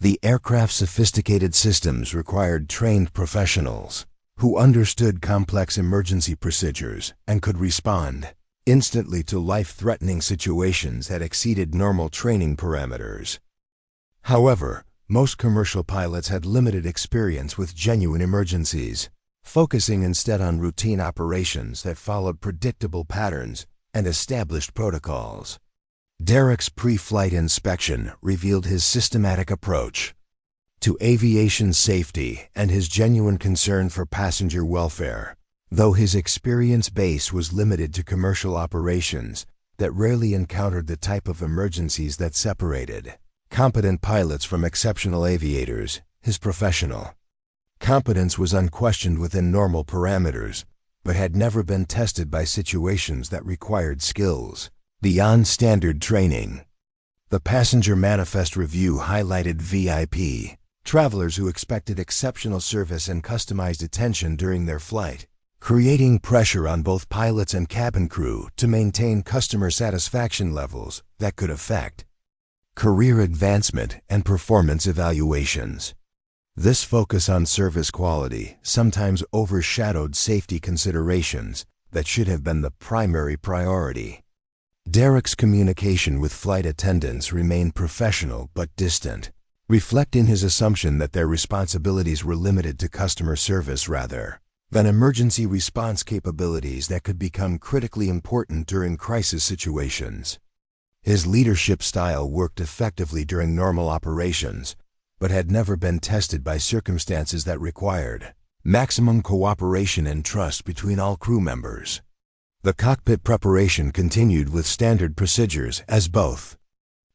The aircraft's sophisticated systems required trained professionals who understood complex emergency procedures and could respond instantly to life-threatening situations that exceeded normal training parameters. However, most commercial pilots had limited experience with genuine emergencies, focusing instead on routine operations that followed predictable patterns and established protocols. Derek's pre-flight inspection revealed his systematic approach to aviation safety and his genuine concern for passenger welfare. Though his experience base was limited to commercial operations that rarely encountered the type of emergencies that separated competent pilots from exceptional aviators, his professional competence was unquestioned within normal parameters, but had never been tested by situations that required skills beyond standard training. The Passenger Manifest Review highlighted VIP travelers who expected exceptional service and customized attention during their flight, creating pressure on both pilots and cabin crew to maintain customer satisfaction levels that could affect career advancement and performance evaluations. This focus on service quality sometimes overshadowed safety considerations that should have been the primary priority. Derek's communication with flight attendants remained professional but distant, reflecting his assumption that their responsibilities were limited to customer service rather than emergency response capabilities that could become critically important during crisis situations. His leadership style worked effectively during normal operations, but had never been tested by circumstances that required maximum cooperation and trust between all crew members. The cockpit preparation continued with standard procedures as both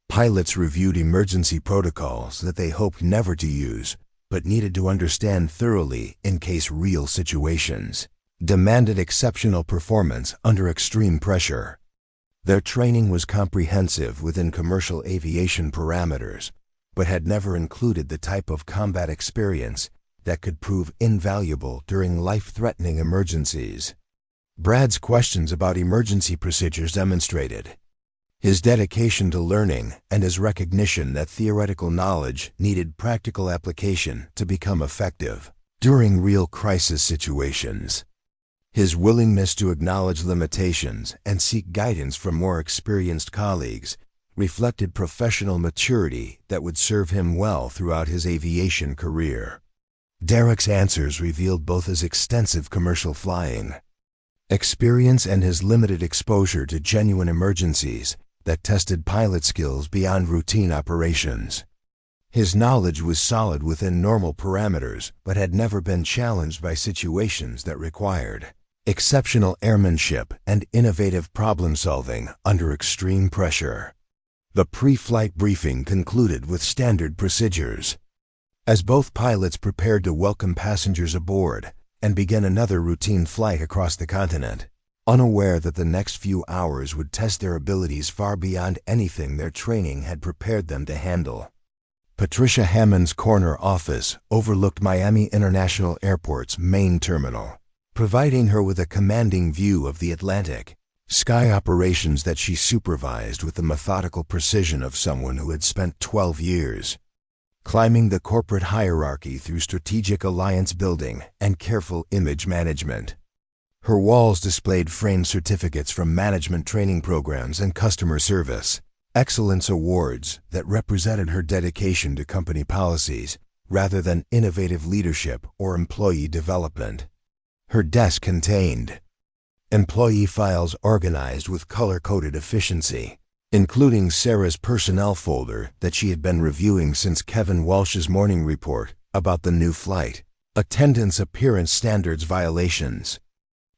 pilots reviewed emergency protocols that they hoped never to use, but needed to understand thoroughly in case real situations demanded exceptional performance under extreme pressure. Their training was comprehensive within commercial aviation parameters, but had never included the type of combat experience that could prove invaluable during life-threatening emergencies. Brad's questions about emergency procedures demonstrated his dedication to learning and his recognition that theoretical knowledge needed practical application to become effective during real crisis situations. His willingness to acknowledge limitations and seek guidance from more experienced colleagues reflected professional maturity that would serve him well throughout his aviation career. Derek's answers revealed both his extensive commercial flying experience and his limited exposure to genuine emergencies that tested pilot skills beyond routine operations. His knowledge was solid within normal parameters, but had never been challenged by situations that required exceptional airmanship and innovative problem-solving under extreme pressure. The pre-flight briefing concluded with standard procedures. As both pilots prepared to welcome passengers aboard and begin another routine flight across the continent, unaware that the next few hours would test their abilities far beyond anything their training had prepared them to handle. Patricia Hammond's corner office overlooked Miami International Airport's main terminal, providing her with a commanding view of the Atlantic Sky operations that she supervised with the methodical precision of someone who had spent 12 years climbing the corporate hierarchy through strategic alliance building and careful image management. Her walls displayed framed certificates from management training programs and customer service excellence awards that represented her dedication to company policies rather than innovative leadership or employee development. Her desk contained employee files organized with color-coded efficiency, including Sarah's personnel folder that she had been reviewing since Kevin Walsh's morning report about the new flight attendants' appearance standards violations.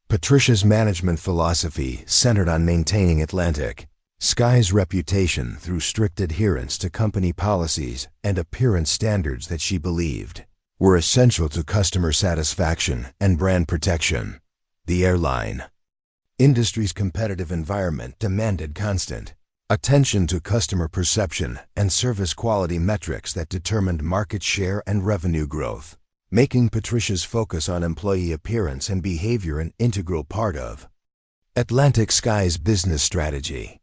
Patricia's management philosophy centered on maintaining Atlantic Sky's reputation through strict adherence to company policies and appearance standards that she believed were essential to customer satisfaction and brand protection. The airline industry's competitive environment demanded constant attention to customer perception and service quality metrics that determined market share and revenue growth, making Patricia's focus on employee appearance and behavior an integral part of Atlantic Sky's business strategy.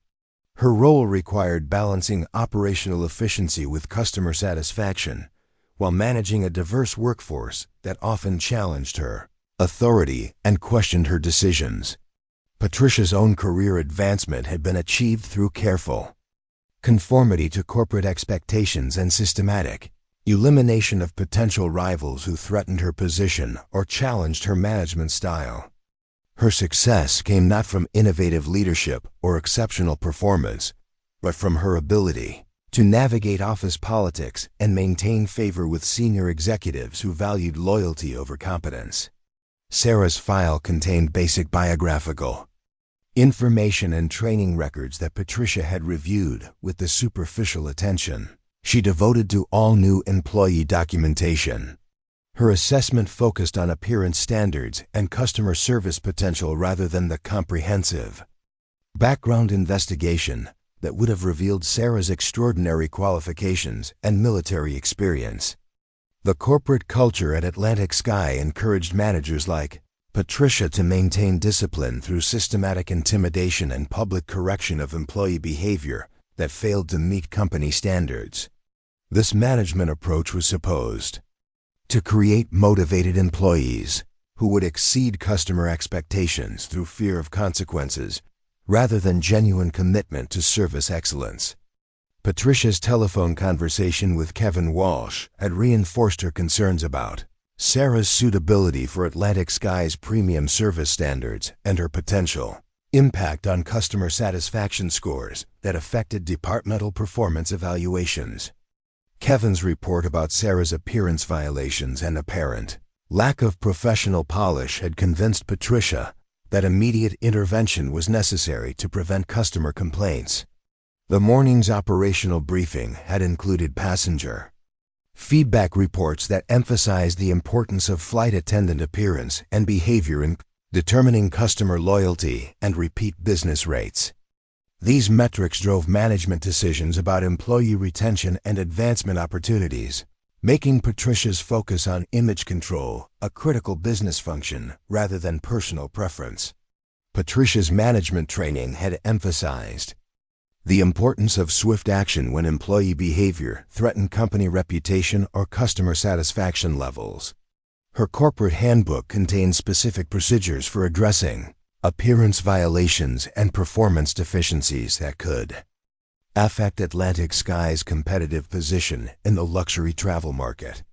Her role required balancing operational efficiency with customer satisfaction, while managing a diverse workforce that often challenged her authority and questioned her decisions. Patricia's own career advancement had been achieved through careful conformity to corporate expectations and systematic elimination of potential rivals who threatened her position or challenged her management style. Her success came not from innovative leadership or exceptional performance, but from her ability to navigate office politics and maintain favor with senior executives who valued loyalty over competence. Sarah's file contained basic biographical information and training records that Patricia had reviewed with the superficial attention she devoted to all new employee documentation. Her assessment focused on appearance standards and customer service potential rather than the comprehensive background investigation that would have revealed Sarah's extraordinary qualifications and military experience. The corporate culture at Atlantic Sky encouraged managers like Patricia to maintain discipline through systematic intimidation and public correction of employee behavior that failed to meet company standards. This management approach was supposed to create motivated employees who would exceed customer expectations through fear of consequences rather than genuine commitment to service excellence. Patricia's telephone conversation with Kevin Walsh had reinforced her concerns about Sarah's suitability for Atlantic Sky's premium service standards and her potential impact on customer satisfaction scores that affected departmental performance evaluations. Kevin's report about Sarah's appearance violations and apparent lack of professional polish had convinced Patricia that immediate intervention was necessary to prevent customer complaints. The morning's operational briefing had included passenger feedback reports that emphasized the importance of flight attendant appearance and behavior in determining customer loyalty and repeat business rates. These metrics drove management decisions about employee retention and advancement opportunities, making Patricia's focus on image control a critical business function rather than personal preference. Patricia's management training had emphasized the importance of swift action when employee behavior threatened company reputation or customer satisfaction levels. Her corporate handbook contained specific procedures for addressing appearance violations and performance deficiencies that could affect Atlantic Sky's competitive position in the luxury travel market.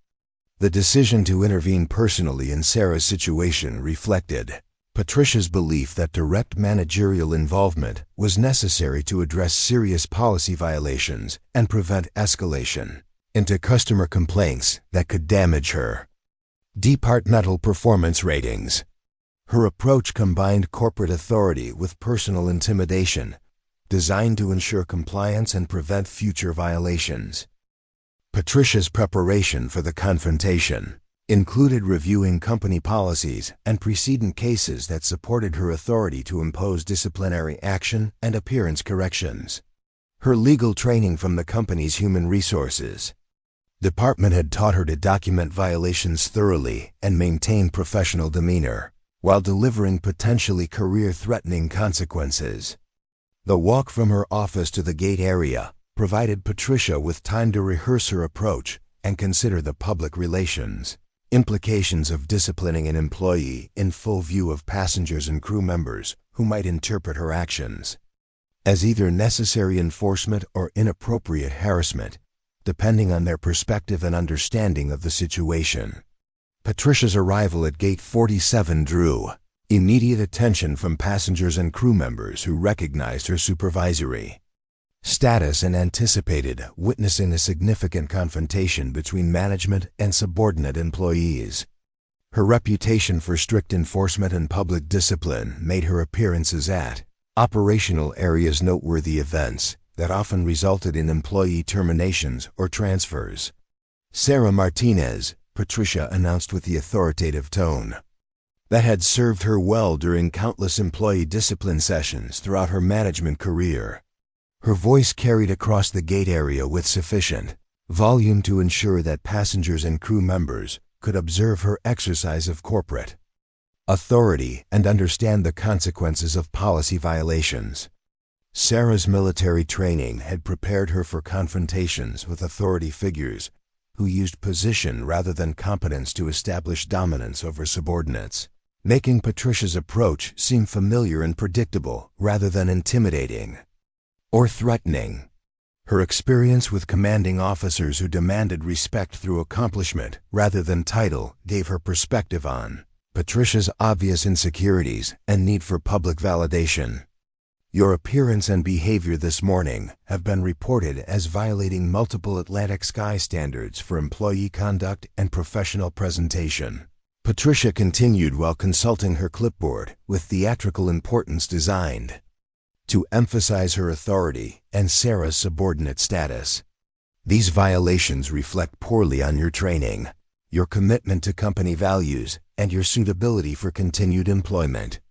The decision to intervene personally in Sarah's situation reflected Patricia's belief that direct managerial involvement was necessary to address serious policy violations and prevent escalation into customer complaints that could damage her departmental performance ratings. Her approach combined corporate authority with personal intimidation, designed to ensure compliance and prevent future violations. Patricia's preparation for the confrontation included reviewing company policies and precedent cases that supported her authority to impose disciplinary action and appearance corrections. Her legal training from the company's human resources department had taught her to document violations thoroughly and maintain professional demeanor, while delivering potentially career-threatening consequences. The walk from her office to the gate area provided Patricia with time to rehearse her approach and consider the public relations implications of disciplining an employee in full view of passengers and crew members who might interpret her actions as either necessary enforcement or inappropriate harassment, depending on their perspective and understanding of the situation. Patricia's arrival at Gate 47 drew immediate attention from passengers and crew members who recognized her supervisory status and anticipated witnessing a significant confrontation between management and subordinate employees. Her reputation for strict enforcement and public discipline made her appearances at operational areas noteworthy events that often resulted in employee terminations or transfers. Sarah Martinez, Patricia announced with the authoritative tone that had served her well during countless employee discipline sessions throughout her management career. Her voice carried across the gate area with sufficient volume to ensure that passengers and crew members could observe her exercise of corporate authority and understand the consequences of policy violations. Sarah's military training had prepared her for confrontations with authority figures who used position rather than competence to establish dominance over subordinates, making Patricia's approach seem familiar and predictable rather than intimidating or threatening. Her experience with commanding officers who demanded respect through accomplishment rather than title gave her perspective on Patricia's obvious insecurities and need for public validation. Your appearance and behavior this morning have been reported as violating multiple Atlantic Sky standards for employee conduct and professional presentation, Patricia continued while consulting her clipboard, with theatrical importance designed to emphasize her authority and Sarah's subordinate status. These violations reflect poorly on your training, your commitment to company values, and your suitability for continued employment.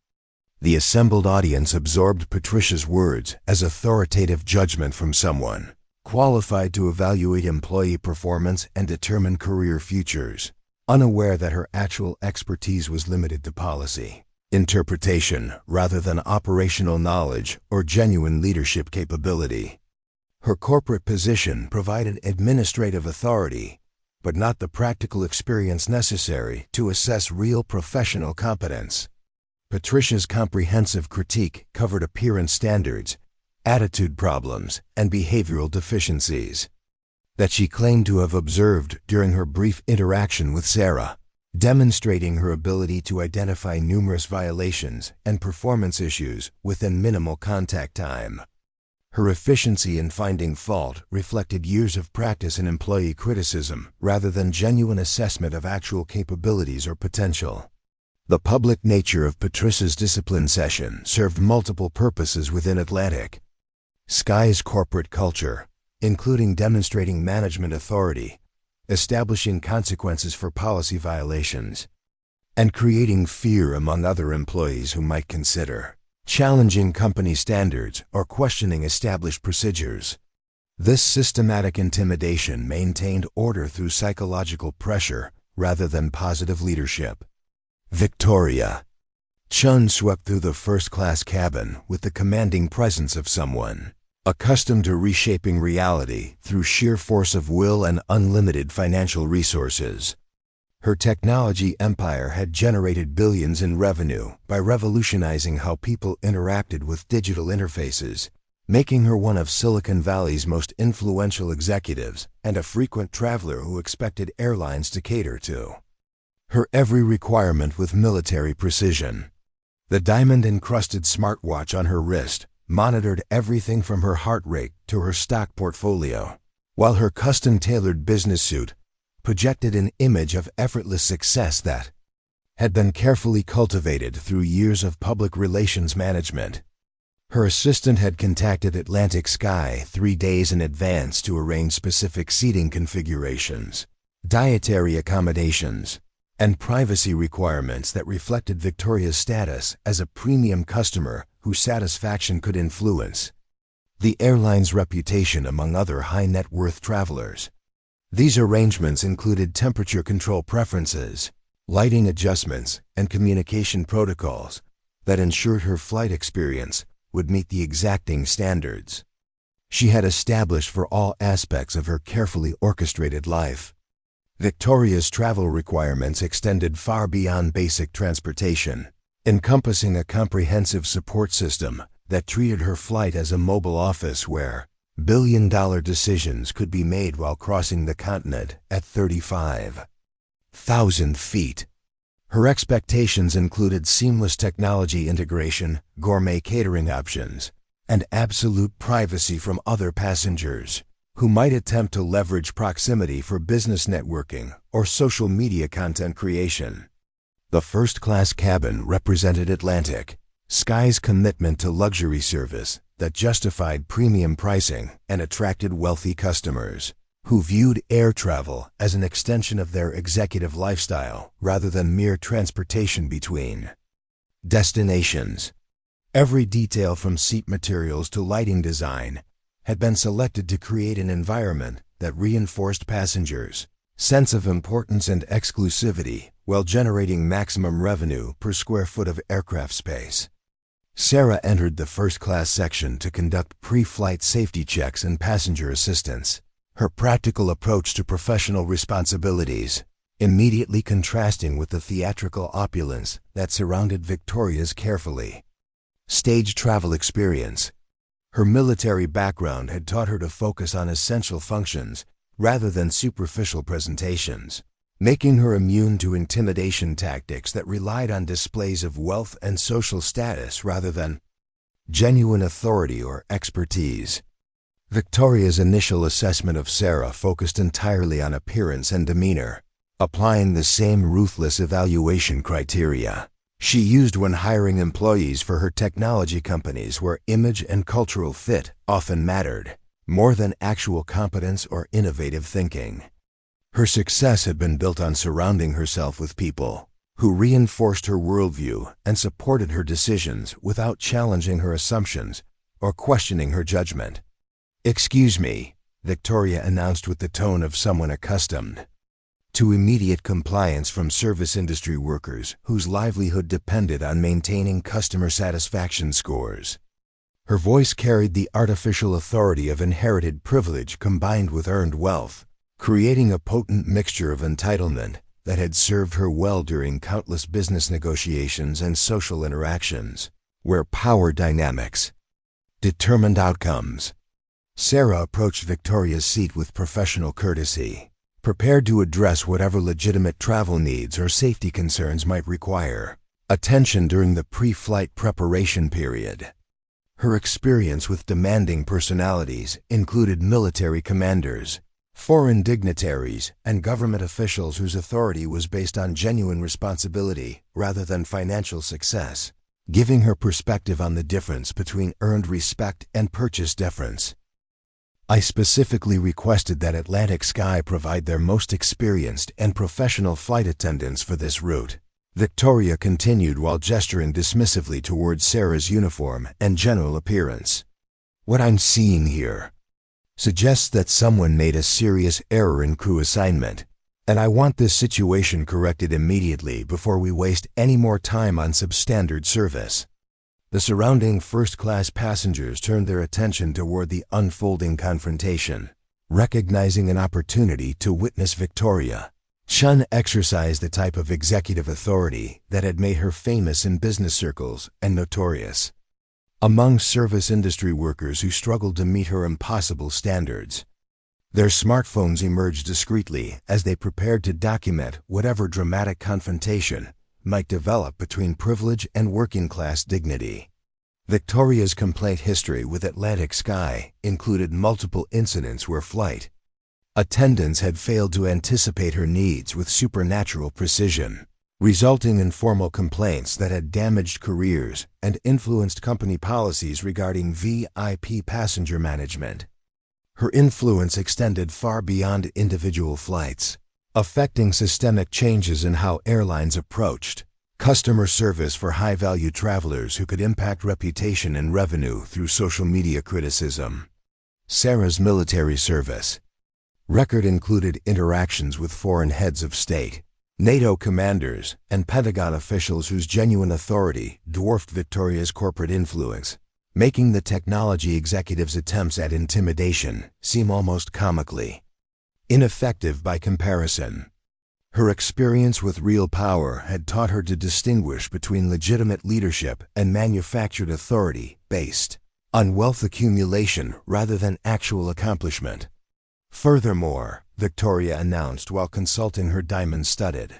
The assembled audience absorbed Patricia's words as authoritative judgment from someone qualified to evaluate employee performance and determine career futures, unaware that her actual expertise was limited to policy interpretation rather than operational knowledge or genuine leadership capability. Her corporate position provided administrative authority, but not the practical experience necessary to assess real professional competence. Patricia's comprehensive critique covered appearance standards, attitude problems, and behavioral deficiencies that she claimed to have observed during her brief interaction with Sarah, demonstrating her ability to identify numerous violations and performance issues within minimal contact time. Her efficiency in finding fault reflected years of practice in employee criticism rather than genuine assessment of actual capabilities or potential. The public nature of Patricia's discipline session served multiple purposes within Atlantic Sky's corporate culture, including demonstrating management authority, establishing consequences for policy violations, and creating fear among other employees who might consider challenging company standards or questioning established procedures. This systematic intimidation maintained order through psychological pressure rather than positive leadership. Victoria Chun swept through the first-class cabin with the commanding presence of someone accustomed to reshaping reality through sheer force of will and unlimited financial resources. Her technology empire had generated billions in revenue by revolutionizing how people interacted with digital interfaces, making her one of Silicon Valley's most influential executives and a frequent traveler who expected airlines to cater to her every requirement with military precision. The diamond-encrusted smartwatch on her wrist monitored everything from her heart rate to her stock portfolio, while her custom-tailored business suit projected an image of effortless success that had been carefully cultivated through years of public relations management. Her assistant had contacted Atlantic Sky 3 days in advance to arrange specific seating configurations, dietary accommodations, and privacy requirements that reflected Victoria's status as a premium customer whose satisfaction could influence the airline's reputation among other high-net-worth travelers. These arrangements included temperature control preferences, lighting adjustments, and communication protocols that ensured her flight experience would meet the exacting standards she had established for all aspects of her carefully orchestrated life. Victoria's travel requirements extended far beyond basic transportation, encompassing a comprehensive support system that treated her flight as a mobile office where billion-dollar decisions could be made while crossing the continent at 35,000 feet. Her expectations included seamless technology integration, gourmet catering options, and absolute privacy from other passengers who might attempt to leverage proximity for business networking or social media content creation. The first-class cabin represented Atlantic Sky's commitment to luxury service that justified premium pricing and attracted wealthy customers who viewed air travel as an extension of their executive lifestyle rather than mere transportation between destinations. Every detail from seat materials to lighting design had been selected to create an environment that reinforced passengers' sense of importance and exclusivity while generating maximum revenue per square foot of aircraft space. Sarah entered the first-class section to conduct pre-flight safety checks and passenger assistance, her practical approach to professional responsibilities immediately contrasting with the theatrical opulence that surrounded Victoria's carefully staged travel experience. Her military background had taught her to focus on essential functions rather than superficial presentations, making her immune to intimidation tactics that relied on displays of wealth and social status rather than genuine authority or expertise. Victoria's initial assessment of Sarah focused entirely on appearance and demeanor, applying the same ruthless evaluation criteria she used when hiring employees for her technology companies, where image and cultural fit often mattered more than actual competence or innovative thinking. Her success had been built on surrounding herself with people who reinforced her worldview and supported her decisions without challenging her assumptions or questioning her judgment. "Excuse me," Victoria announced with the tone of someone accustomed to immediate compliance from service industry workers whose livelihood depended on maintaining customer satisfaction scores. Her voice carried the artificial authority of inherited privilege combined with earned wealth, creating a potent mixture of entitlement that had served her well during countless business negotiations and social interactions, where power dynamics determined outcomes. Sarah approached Victoria's seat with professional courtesy, prepared to address whatever legitimate travel needs or safety concerns might require attention during the pre-flight preparation period. Her experience with demanding personalities included military commanders, foreign dignitaries, and government officials whose authority was based on genuine responsibility rather than financial success, giving her perspective on the difference between earned respect and purchased deference. "I specifically requested that Atlantic Sky provide their most experienced and professional flight attendants for this route," Victoria continued while gesturing dismissively towards Sarah's uniform and general appearance. "What I'm seeing here suggests that someone made a serious error in crew assignment, and I want this situation corrected immediately before we waste any more time on substandard service." The surrounding first-class passengers turned their attention toward the unfolding confrontation, recognizing an opportunity to witness Victoria Chun exercise the type of executive authority that had made her famous in business circles and notorious among service industry workers who struggled to meet her impossible standards. Their smartphones emerged discreetly as they prepared to document whatever dramatic confrontation might develop between privilege and working-class dignity. Victoria's complaint history with Atlantic Sky included multiple incidents where flight attendants had failed to anticipate her needs with supernatural precision, resulting in formal complaints that had damaged careers and influenced company policies regarding VIP passenger management. Her influence extended far beyond individual flights, affecting systemic changes in how airlines approached customer service for high-value travelers who could impact reputation and revenue through social media criticism. Sarah's military service record included interactions with foreign heads of state, NATO commanders, and Pentagon officials whose genuine authority dwarfed Victoria's corporate influence, making the technology executives' attempts at intimidation seem almost comically ineffective by comparison. Her experience with real power had taught her to distinguish between legitimate leadership and manufactured authority based on wealth accumulation rather than actual accomplishment. Furthermore, Victoria announced while consulting her diamond-studded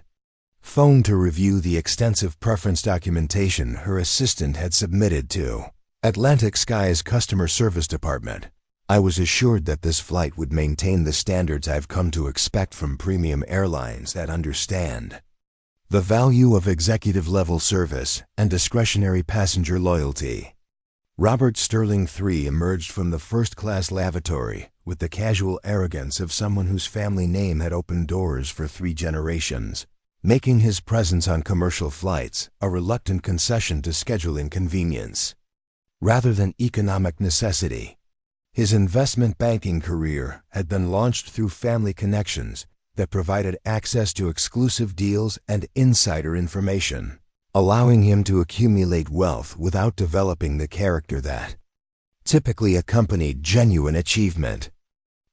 phone to review the extensive preference documentation her assistant had submitted to Atlantic Sky's customer service department, "I was assured that this flight would maintain the standards I've come to expect from premium airlines that understand the value of executive-level service and discretionary passenger loyalty." Robert Sterling III emerged from the first-class lavatory with the casual arrogance of someone whose family name had opened doors for 3 generations, making his presence on commercial flights a reluctant concession to scheduling convenience rather than economic necessity. His investment banking career had been launched through family connections that provided access to exclusive deals and insider information, allowing him to accumulate wealth without developing the character that typically accompanied genuine achievement.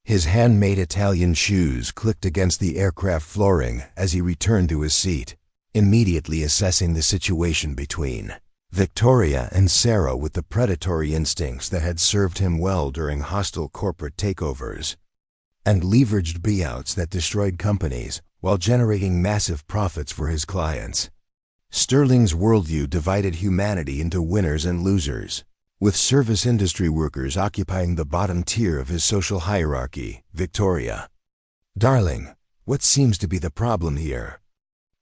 His handmade Italian shoes clicked against the aircraft flooring as he returned to his seat, immediately assessing the situation between Victoria and Sarah with the predatory instincts that had served him well during hostile corporate takeovers and leveraged buyouts that destroyed companies while generating massive profits for his clients. Sterling's worldview divided humanity into winners and losers, with service industry workers occupying the bottom tier of his social hierarchy. "Victoria, darling, "What seems to be the problem here?"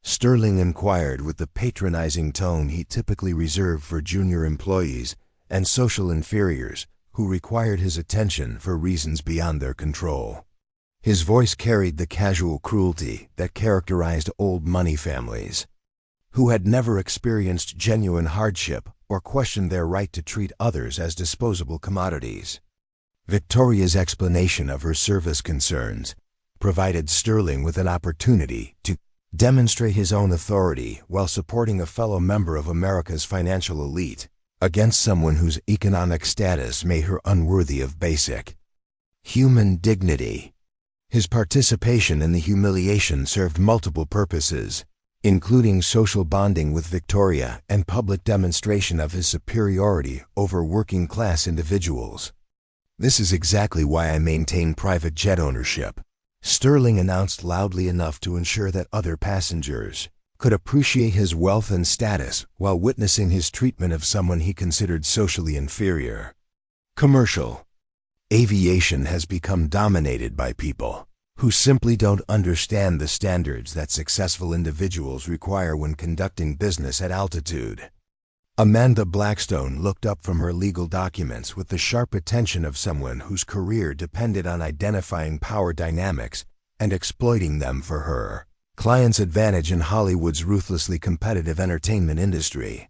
Sterling inquired with the patronizing tone he typically reserved for junior employees and social inferiors who required his attention for reasons beyond their control. His voice carried the casual cruelty that characterized old money families, who had never experienced genuine hardship or questioned their right to treat others as disposable commodities. Victoria's explanation of her service concerns provided Sterling with an opportunity to demonstrate his own authority while supporting a fellow member of America's financial elite against someone whose economic status made her unworthy of basic human dignity. His participation in the humiliation served multiple purposes, including social bonding with Victoria and public demonstration of his superiority over working-class individuals. "This is exactly why I maintain private jet ownership," Sterling announced loudly enough to ensure that other passengers could appreciate his wealth and status while witnessing his treatment of someone he considered socially inferior. Commercial aviation has become dominated by people who simply don't understand the standards that successful individuals require when conducting business at altitude. Amanda Blackstone looked up from her legal documents with the sharp attention of someone whose career depended on identifying power dynamics and exploiting them for her client's advantage in Hollywood's ruthlessly competitive entertainment industry.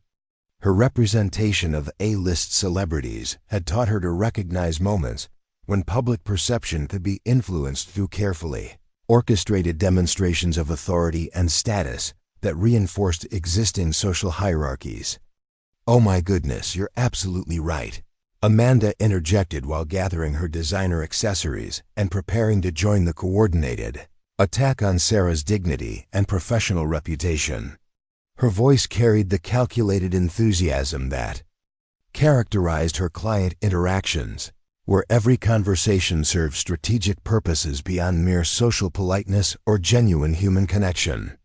Her representation of A-list celebrities had taught her to recognize moments when public perception could be influenced through carefully orchestrated demonstrations of authority and status that reinforced existing social hierarchies. "Oh my goodness, you're absolutely right," Amanda interjected while gathering her designer accessories and preparing to join the coordinated attack on Sarah's dignity and professional reputation. Her voice carried the calculated enthusiasm that characterized her client interactions, where every conversation served strategic purposes beyond mere social politeness or genuine human connection.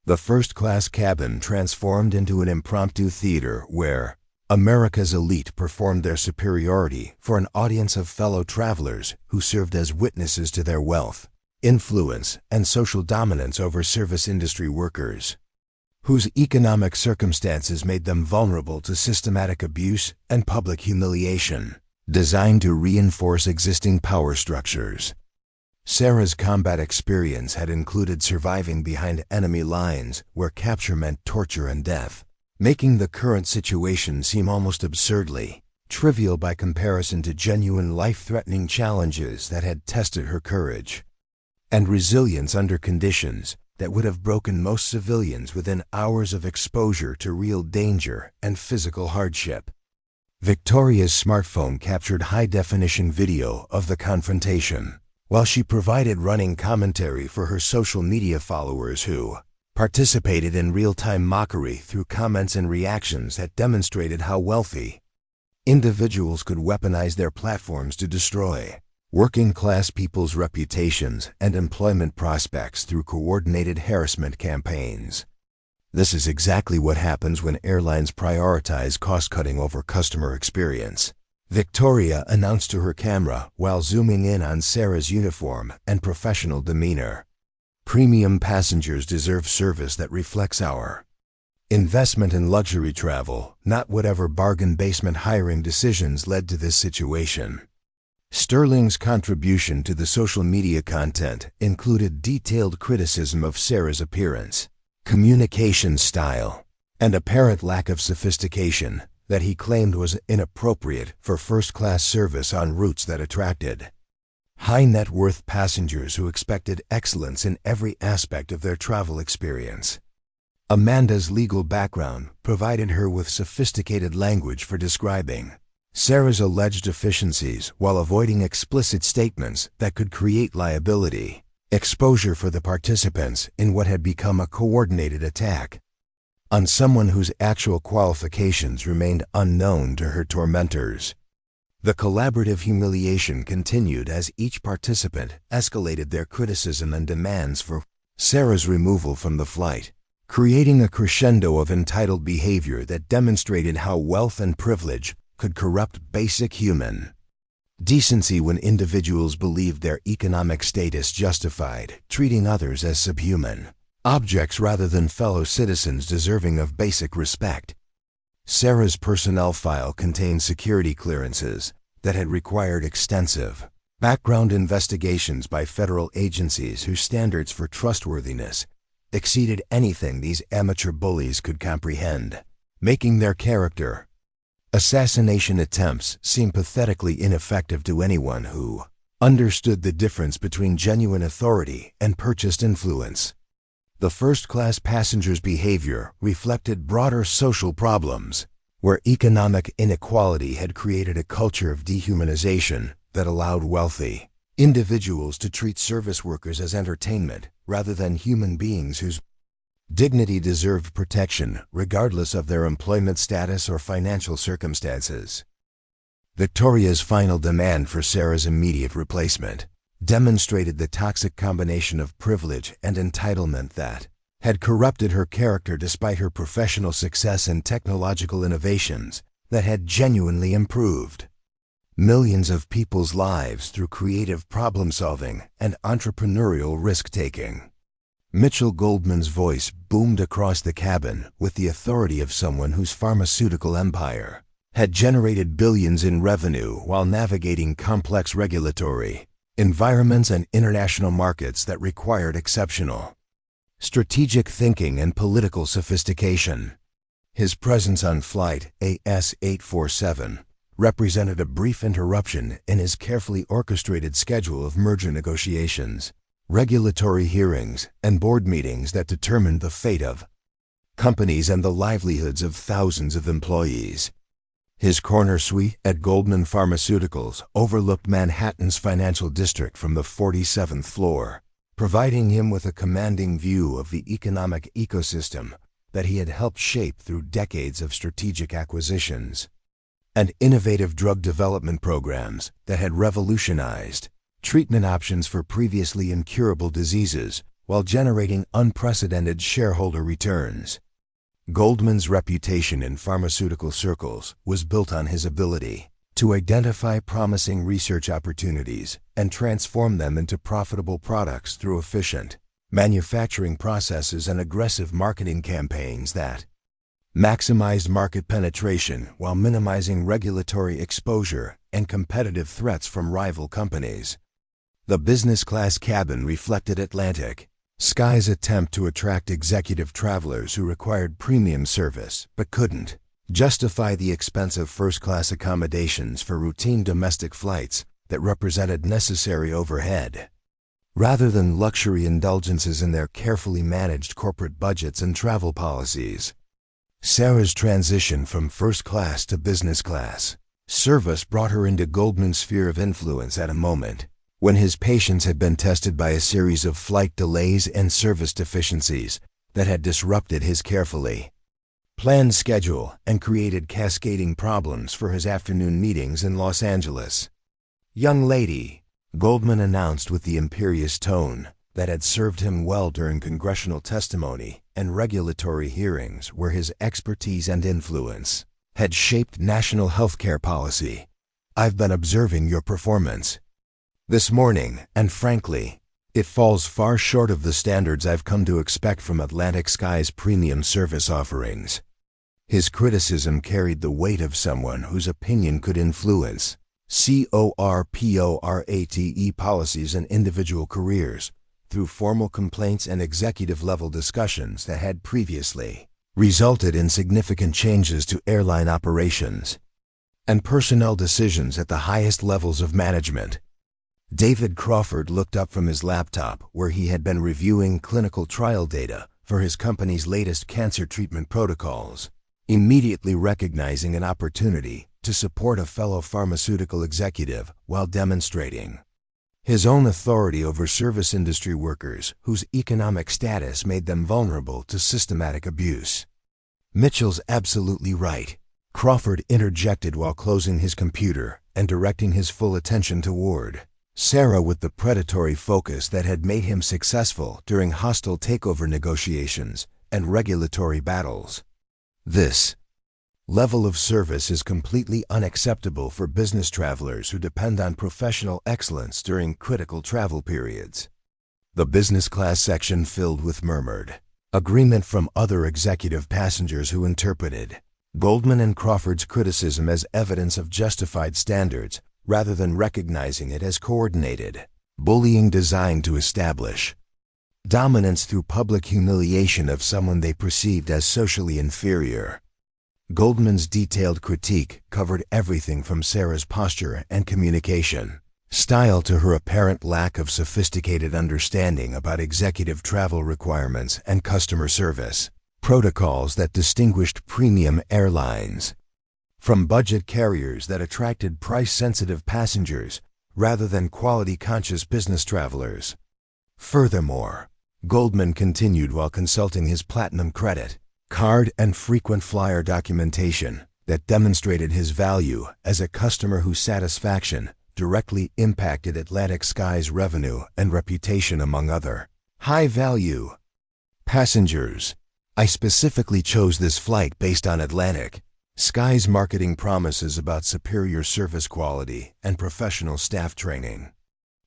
The first-class cabin transformed into an impromptu theater where America's elite performed their superiority for an audience of fellow travelers who served as witnesses to their wealth, influence, and social dominance over service industry workers, whose economic circumstances made them vulnerable to systematic abuse and public humiliation, designed to reinforce existing power structures. Sarah's combat experience had included surviving behind enemy lines where capture meant torture and death, making the current situation seem almost absurdly trivial by comparison to genuine life-threatening challenges that had tested her courage and resilience under conditions that would have broken most civilians within hours of exposure to real danger and physical hardship. Victoria's smartphone captured high-definition video of the confrontation, while she provided running commentary for her social media followers who participated in real-time mockery through comments and reactions that demonstrated how wealthy individuals could weaponize their platforms to destroy working-class people's reputations and employment prospects through coordinated harassment campaigns. This is exactly what happens when airlines prioritize cost-cutting over customer experience, Victoria announced to her camera while zooming in on Sarah's uniform and professional demeanor. "Premium passengers deserve service that reflects our investment in luxury travel, not whatever bargain basement hiring decisions led to this situation." Sterling's contribution to the social media content included detailed criticism of Sarah's appearance, communication style, and apparent lack of sophistication that he claimed was inappropriate for first-class service on routes that attracted high-net-worth passengers who expected excellence in every aspect of their travel experience. Amanda's legal background provided her with sophisticated language for describing Sarah's alleged deficiencies while avoiding explicit statements that could create liability exposure for the participants in what had become a coordinated attack on someone whose actual qualifications remained unknown to her tormentors. The collaborative humiliation continued as each participant escalated their criticism and demands for Sarah's removal from the flight, creating a crescendo of entitled behavior that demonstrated how wealth and privilege could corrupt basic human Decency when individuals believed their economic status justified treating others as subhuman objects rather than fellow citizens deserving of basic respect. Sarah's personnel file contained security clearances that had required extensive background investigations by federal agencies whose standards for trustworthiness exceeded anything these amateur bullies could comprehend, making their character assassination attempts seem pathetically ineffective to anyone who understood the difference between genuine authority and purchased influence. The first-class passengers' behavior reflected broader social problems, where economic inequality had created a culture of dehumanization that allowed wealthy individuals to treat service workers as entertainment rather than human beings whose dignity deserved protection regardless of their employment status or financial circumstances. Victoria's final demand for Sarah's immediate replacement demonstrated the toxic combination of privilege and entitlement that had corrupted her character despite her professional success and technological innovations that had genuinely improved millions of people's lives through creative problem-solving and entrepreneurial risk-taking. Mitchell Goldman's voice boomed across the cabin with the authority of someone whose pharmaceutical empire had generated billions in revenue while navigating complex regulatory environments and international markets that required exceptional strategic thinking and political sophistication. His presence on Flight AS-847 represented a brief interruption in his carefully orchestrated schedule of merger negotiations, regulatory hearings, and board meetings that determined the fate of companies and the livelihoods of thousands of employees. His corner suite at Goldman Pharmaceuticals overlooked Manhattan's financial district from the 47th floor, providing him with a commanding view of the economic ecosystem that he had helped shape through decades of strategic acquisitions and innovative drug development programs that had revolutionized treatment options for previously incurable diseases while generating unprecedented shareholder returns. Goldman's reputation in pharmaceutical circles was built on his ability to identify promising research opportunities and transform them into profitable products through efficient manufacturing processes and aggressive marketing campaigns that maximized market penetration while minimizing regulatory exposure and competitive threats from rival companies. The business-class cabin reflected Atlantic Sky's attempt to attract executive travelers who required premium service but couldn't justify the expensive first-class accommodations for routine domestic flights that represented necessary overhead, rather than luxury indulgences in their carefully managed corporate budgets and travel policies. Sarah's transition from first class to business class service brought her into Goldman's sphere of influence at a moment when his patience had been tested by a series of flight delays and service deficiencies that had disrupted his carefully planned schedule and created cascading problems for his afternoon meetings in Los Angeles. "Young lady," Goldman announced with the imperious tone that had served him well during congressional testimony and regulatory hearings where his expertise and influence had shaped national healthcare policy. "I've been observing your performance this morning, and frankly, it falls far short of the standards I've come to expect from Atlantic Sky's premium service offerings." His criticism carried the weight of someone whose opinion could influence corporate policies and individual careers through formal complaints and executive-level discussions that had previously resulted in significant changes to airline operations and personnel decisions at the highest levels of management. David Crawford looked up from his laptop where he had been reviewing clinical trial data for his company's latest cancer treatment protocols, immediately recognizing an opportunity to support a fellow pharmaceutical executive while demonstrating his own authority over service industry workers whose economic status made them vulnerable to systematic abuse. "Mitchell's absolutely right," Crawford interjected while closing his computer and directing his full attention toward Sarah with the predatory focus that had made him successful during hostile takeover negotiations and regulatory battles. "This level of service is completely unacceptable for business travelers who depend on professional excellence during critical travel periods. The business class section filled with murmured agreement from other executive passengers who interpreted Goldman and Crawford's criticism as evidence of justified standards rather than recognizing it as coordinated bullying designed to establish dominance through public humiliation of someone they perceived as socially inferior. Goldman's detailed critique covered everything from Sarah's posture and communication style to her apparent lack of sophisticated understanding about executive travel requirements and customer service protocols that distinguished premium airlines from budget carriers that attracted price-sensitive passengers rather than quality-conscious business travelers. Furthermore, Goldman continued while consulting his platinum credit card and frequent flyer documentation that demonstrated his value as a customer whose satisfaction directly impacted Atlantic Sky's revenue and reputation among other high-value passengers. I specifically chose this flight based on Atlantic Sky's marketing promises about superior service quality and professional staff training.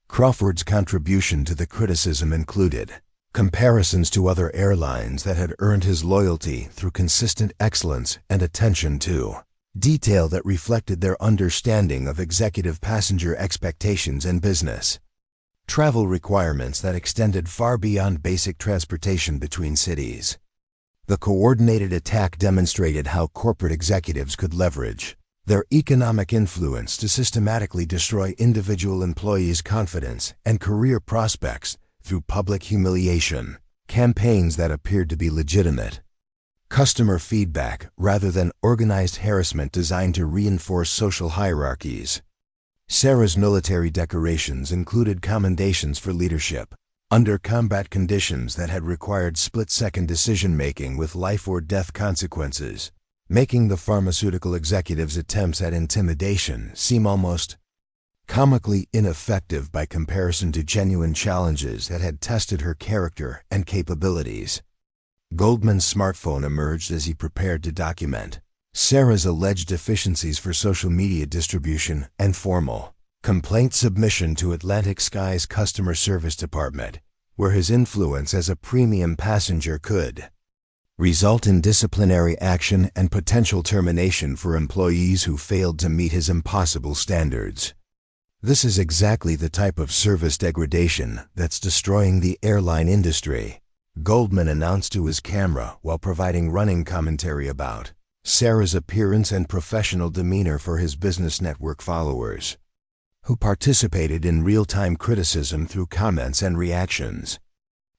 Crawford's contribution to the criticism included comparisons to other airlines that had earned his loyalty through consistent excellence and attention to detail that reflected their understanding of executive passenger expectations and business travel requirements that extended far beyond basic transportation between cities. The coordinated attack demonstrated how corporate executives could leverage their economic influence to systematically destroy individual employees' confidence and career prospects through public humiliation campaigns that appeared to be legitimate customer feedback rather than organized harassment designed to reinforce social hierarchies. Sarah's military decorations included commendations for leadership under combat conditions that had required split-second decision-making with life-or-death consequences, making the pharmaceutical executive's attempts at intimidation seem almost comically ineffective by comparison to genuine challenges that had tested her character and capabilities. Goldman's smartphone emerged as he prepared to document Sarah's alleged deficiencies for social media distribution and formal complaint submission to Atlantic Sky's customer service department, where his influence as a premium passenger could result in disciplinary action and potential termination for employees who failed to meet his impossible standards. This is exactly the type of service degradation that's destroying the airline industry, Goldman announced to his camera while providing running commentary about Sarah's appearance and professional demeanor for his business network followers, who participated in real-time criticism through comments and reactions.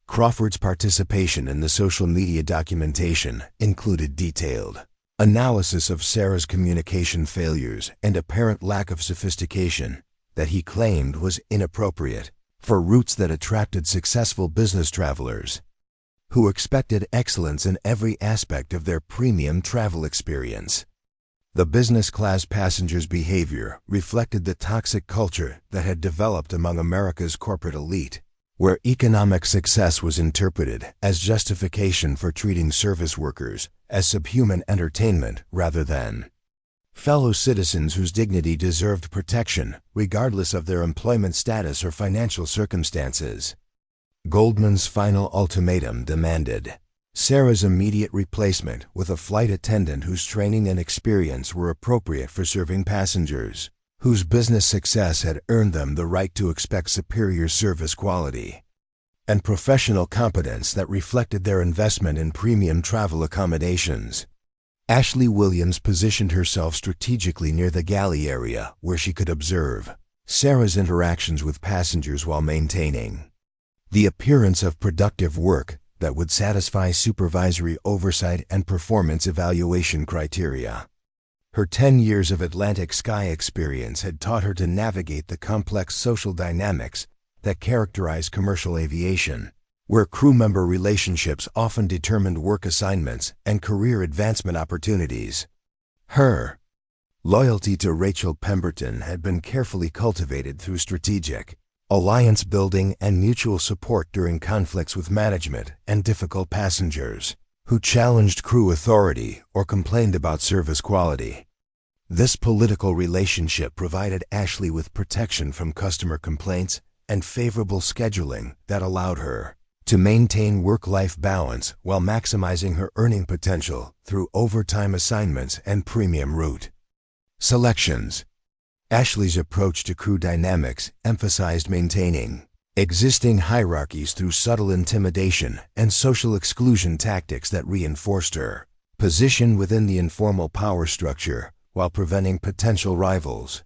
Crawford's participation in the social media documentation included detailed analysis of Sarah's communication failures and apparent lack of sophistication that he claimed was inappropriate for routes that attracted successful business travelers who expected excellence in every aspect of their premium travel experience. The business class passengers' behavior reflected the toxic culture that had developed among America's corporate elite, where economic success was interpreted as justification for treating service workers as subhuman entertainment rather than fellow citizens whose dignity deserved protection regardless of their employment status or financial circumstances. Goldman's final ultimatum demanded Sarah's immediate replacement with a flight attendant whose training and experience were appropriate for serving passengers, whose business success had earned them the right to expect superior service quality and professional competence that reflected their investment in premium travel accommodations. Ashley Williams positioned herself strategically near the galley area where she could observe Sarah's interactions with passengers while maintaining the appearance of productive work that would satisfy supervisory oversight and performance evaluation criteria. Her 10 years of Atlantic Sky experience had taught her to navigate the complex social dynamics that characterize commercial aviation, where crew member relationships often determined work assignments and career advancement opportunities. Her loyalty to Rachel Pemberton had been carefully cultivated through strategic alliance building and mutual support during conflicts with management and difficult passengers who challenged crew authority or complained about service quality. This political relationship provided Ashley with protection from customer complaints and favorable scheduling that allowed her to maintain work-life balance while maximizing her earning potential through overtime assignments and premium route selections. Ashley's approach to crew dynamics emphasized maintaining existing hierarchies through subtle intimidation and social exclusion tactics that reinforced her position within the informal power structure while preventing potential rivals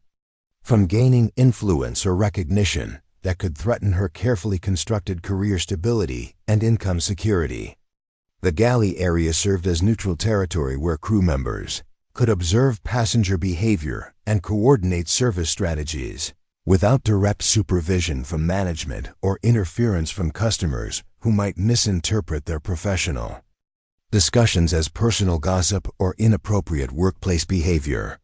from gaining influence or recognition that could threaten her carefully constructed career stability and income security. The galley area served as neutral territory where crew members could observe passenger behavior and coordinate service strategies without direct supervision from management or interference from customers who might misinterpret their professional discussions as personal gossip or inappropriate workplace behavior.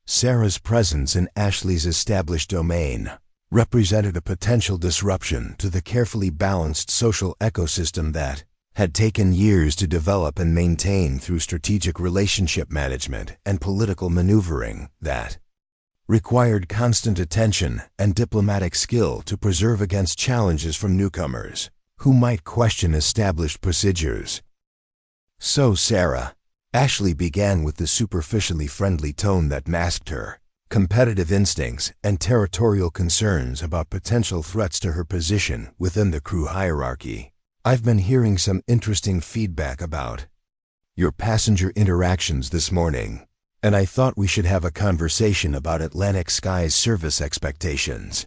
Sarah's presence in Ashley's established domain represented a potential disruption to the carefully balanced social ecosystem that had taken years to develop and maintain through strategic relationship management and political maneuvering that required constant attention and diplomatic skill to preserve against challenges from newcomers who might question established procedures. So Ashley began with the superficially friendly tone that masked her competitive instincts and territorial concerns about potential threats to her position within the crew hierarchy. I've been hearing some interesting feedback about your passenger interactions this morning, and I thought we should have a conversation about Atlantic Sky's service expectations.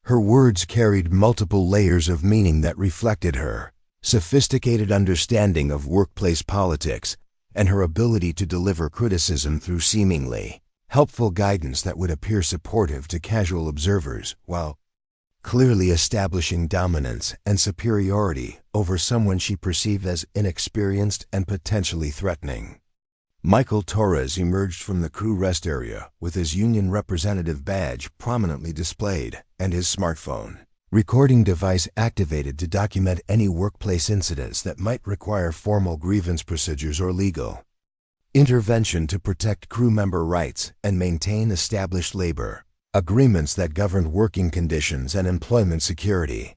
Her words carried multiple layers of meaning that reflected her sophisticated understanding of workplace politics and her ability to deliver criticism through seemingly helpful guidance that would appear supportive to casual observers while clearly establishing dominance and superiority over someone she perceived as inexperienced and potentially threatening. Michael Torres emerged from the crew rest area with his union representative badge prominently displayed and his smartphone recording device activated to document any workplace incidents that might require formal grievance procedures or legal intervention to protect crew member rights and maintain established labor agreements that governed working conditions and employment security.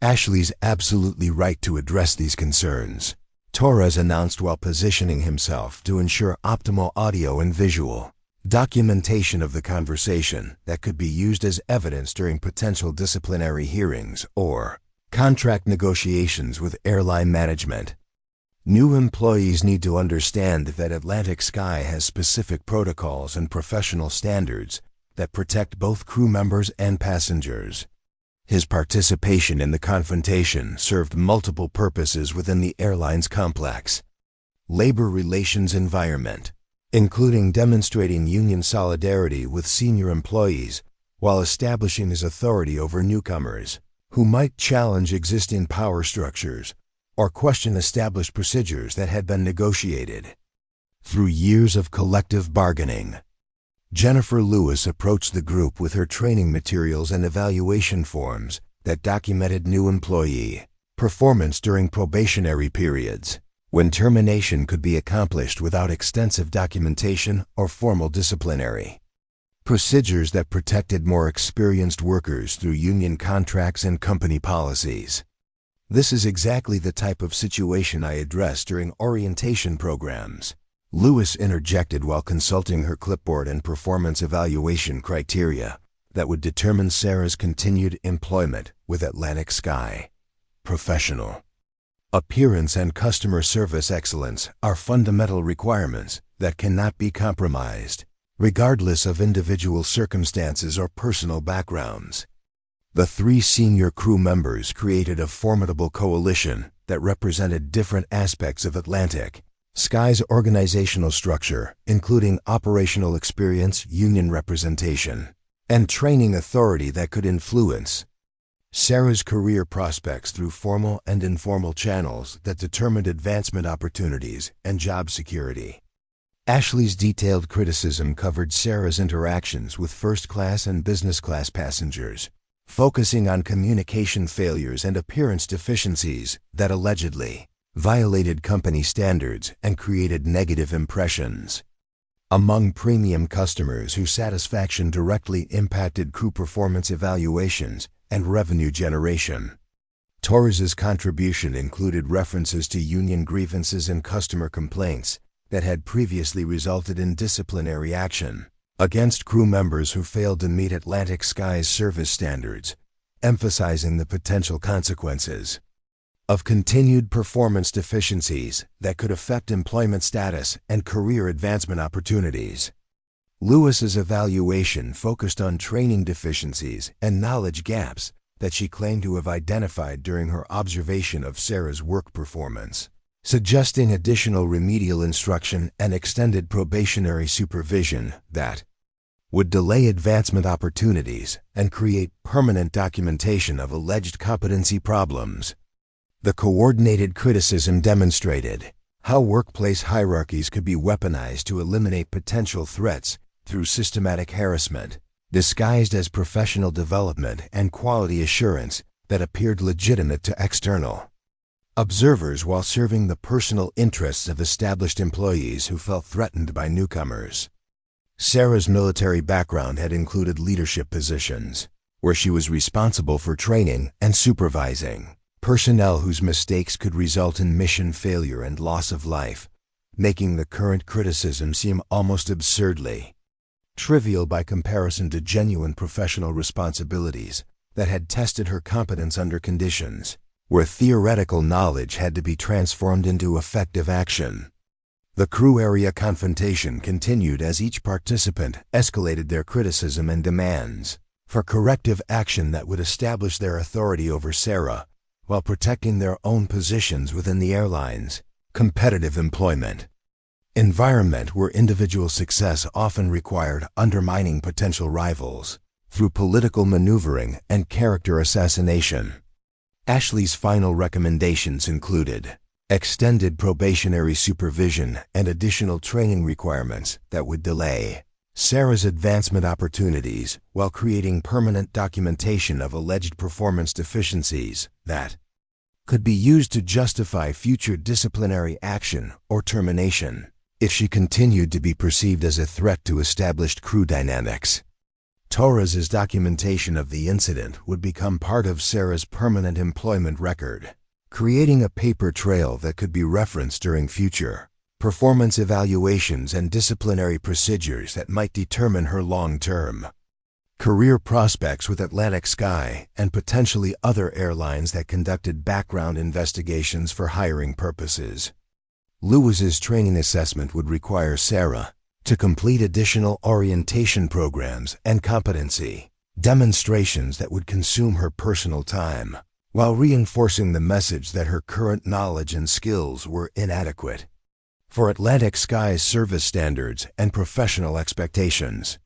Ashley's absolutely right to address these concerns, Torres announced while positioning himself to ensure optimal audio and visual documentation of the conversation that could be used as evidence during potential disciplinary hearings or contract negotiations with airline management. New employees need to understand that Atlantic Sky has specific protocols and professional standards that protect both crew members and passengers. His participation in the confrontation served multiple purposes within the airline's complex labor relations environment, including demonstrating union solidarity with senior employees while establishing his authority over newcomers who might challenge existing power structures or question established procedures that had been negotiated. Through years of collective bargaining, Jennifer Lewis approached the group with her training materials and evaluation forms that documented new employee performance during probationary periods, when termination could be accomplished without extensive documentation or formal disciplinary procedures that protected more experienced workers through union contracts and company policies. This is exactly the type of situation I address during orientation programs, Lewis interjected while consulting her clipboard and performance evaluation criteria that would determine Sarah's continued employment with Atlantic Sky. Professional appearance and customer service excellence are fundamental requirements that cannot be compromised, regardless of individual circumstances or personal backgrounds. The three senior crew members created a formidable coalition that represented different aspects of Atlantic Sky's organizational structure, including operational experience, union representation, and training authority that could influence Sarah's career prospects through formal and informal channels that determined advancement opportunities and job security. Ashley's detailed criticism covered Sarah's interactions with first-class and business-class passengers, focusing on communication failures and appearance deficiencies that allegedly violated company standards, and created negative impressions. Among premium customers whose satisfaction directly impacted crew performance evaluations and revenue generation. Torres's contribution included references to union grievances and customer complaints that had previously resulted in disciplinary action against crew members who failed to meet Atlantic Sky's service standards, emphasizing the potential consequences of continued performance deficiencies that could affect employment status and career advancement opportunities. Lewis's evaluation focused on training deficiencies and knowledge gaps that she claimed to have identified during her observation of Sarah's work performance, suggesting additional remedial instruction and extended probationary supervision that would delay advancement opportunities and create permanent documentation of alleged competency problems. The coordinated criticism demonstrated how workplace hierarchies could be weaponized to eliminate potential threats through systematic harassment, disguised as professional development and quality assurance that appeared legitimate to external observers while serving the personal interests of established employees who felt threatened by newcomers. Sarah's military background had included leadership positions, where she was responsible for training and supervising personnel whose mistakes could result in mission failure and loss of life, making the current criticism seem almost absurdly trivial by comparison to genuine professional responsibilities that had tested her competence under conditions where theoretical knowledge had to be transformed into effective action. The crew area confrontation continued as each participant escalated their criticism and demands for corrective action that would establish their authority over Sarah while protecting their own positions within the airline's competitive employment environment, where individual success often required undermining potential rivals through political maneuvering and character assassination. Ashley's final recommendations included extended probationary supervision and additional training requirements that would delay Sarah's advancement opportunities while creating permanent documentation of alleged performance deficiencies that could be used to justify future disciplinary action or termination if she continued to be perceived as a threat to established crew dynamics. Torres's documentation of the incident would become part of Sarah's permanent employment record, creating a paper trail that could be referenced during future performance evaluations and disciplinary procedures that might determine her long-term career prospects with Atlantic Sky and potentially other airlines that conducted background investigations for hiring purposes. Lewis's training assessment would require Sarah to complete additional orientation programs and competency demonstrations that would consume her personal time, while reinforcing the message that her current knowledge and skills were inadequate for Atlantic Sky's service standards and professional expectations.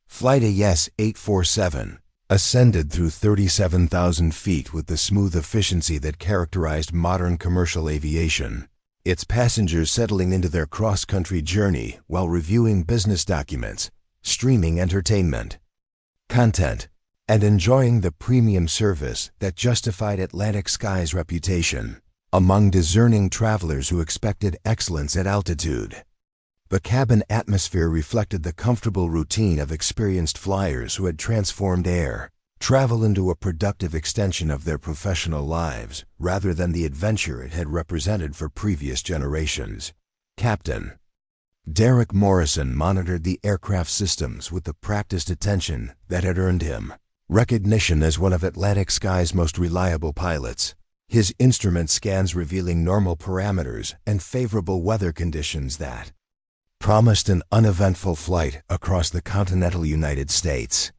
Flight AS 847 ascended through 37,000 feet with the smooth efficiency that characterized modern commercial aviation, its passengers settling into their cross-country journey while reviewing business documents, streaming entertainment content, and enjoying the premium service that justified Atlantic Sky's reputation among discerning travelers who expected excellence at altitude. The cabin atmosphere reflected the comfortable routine of experienced flyers who had transformed air travel into a productive extension of their professional lives rather than the adventure it had represented for previous generations. Captain Derek Morrison monitored the aircraft systems with the practiced attention that had earned him recognition as one of Atlantic Sky's most reliable pilots, his instrument scans revealing normal parameters and favorable weather conditions that promised an uneventful flight across the continental United States.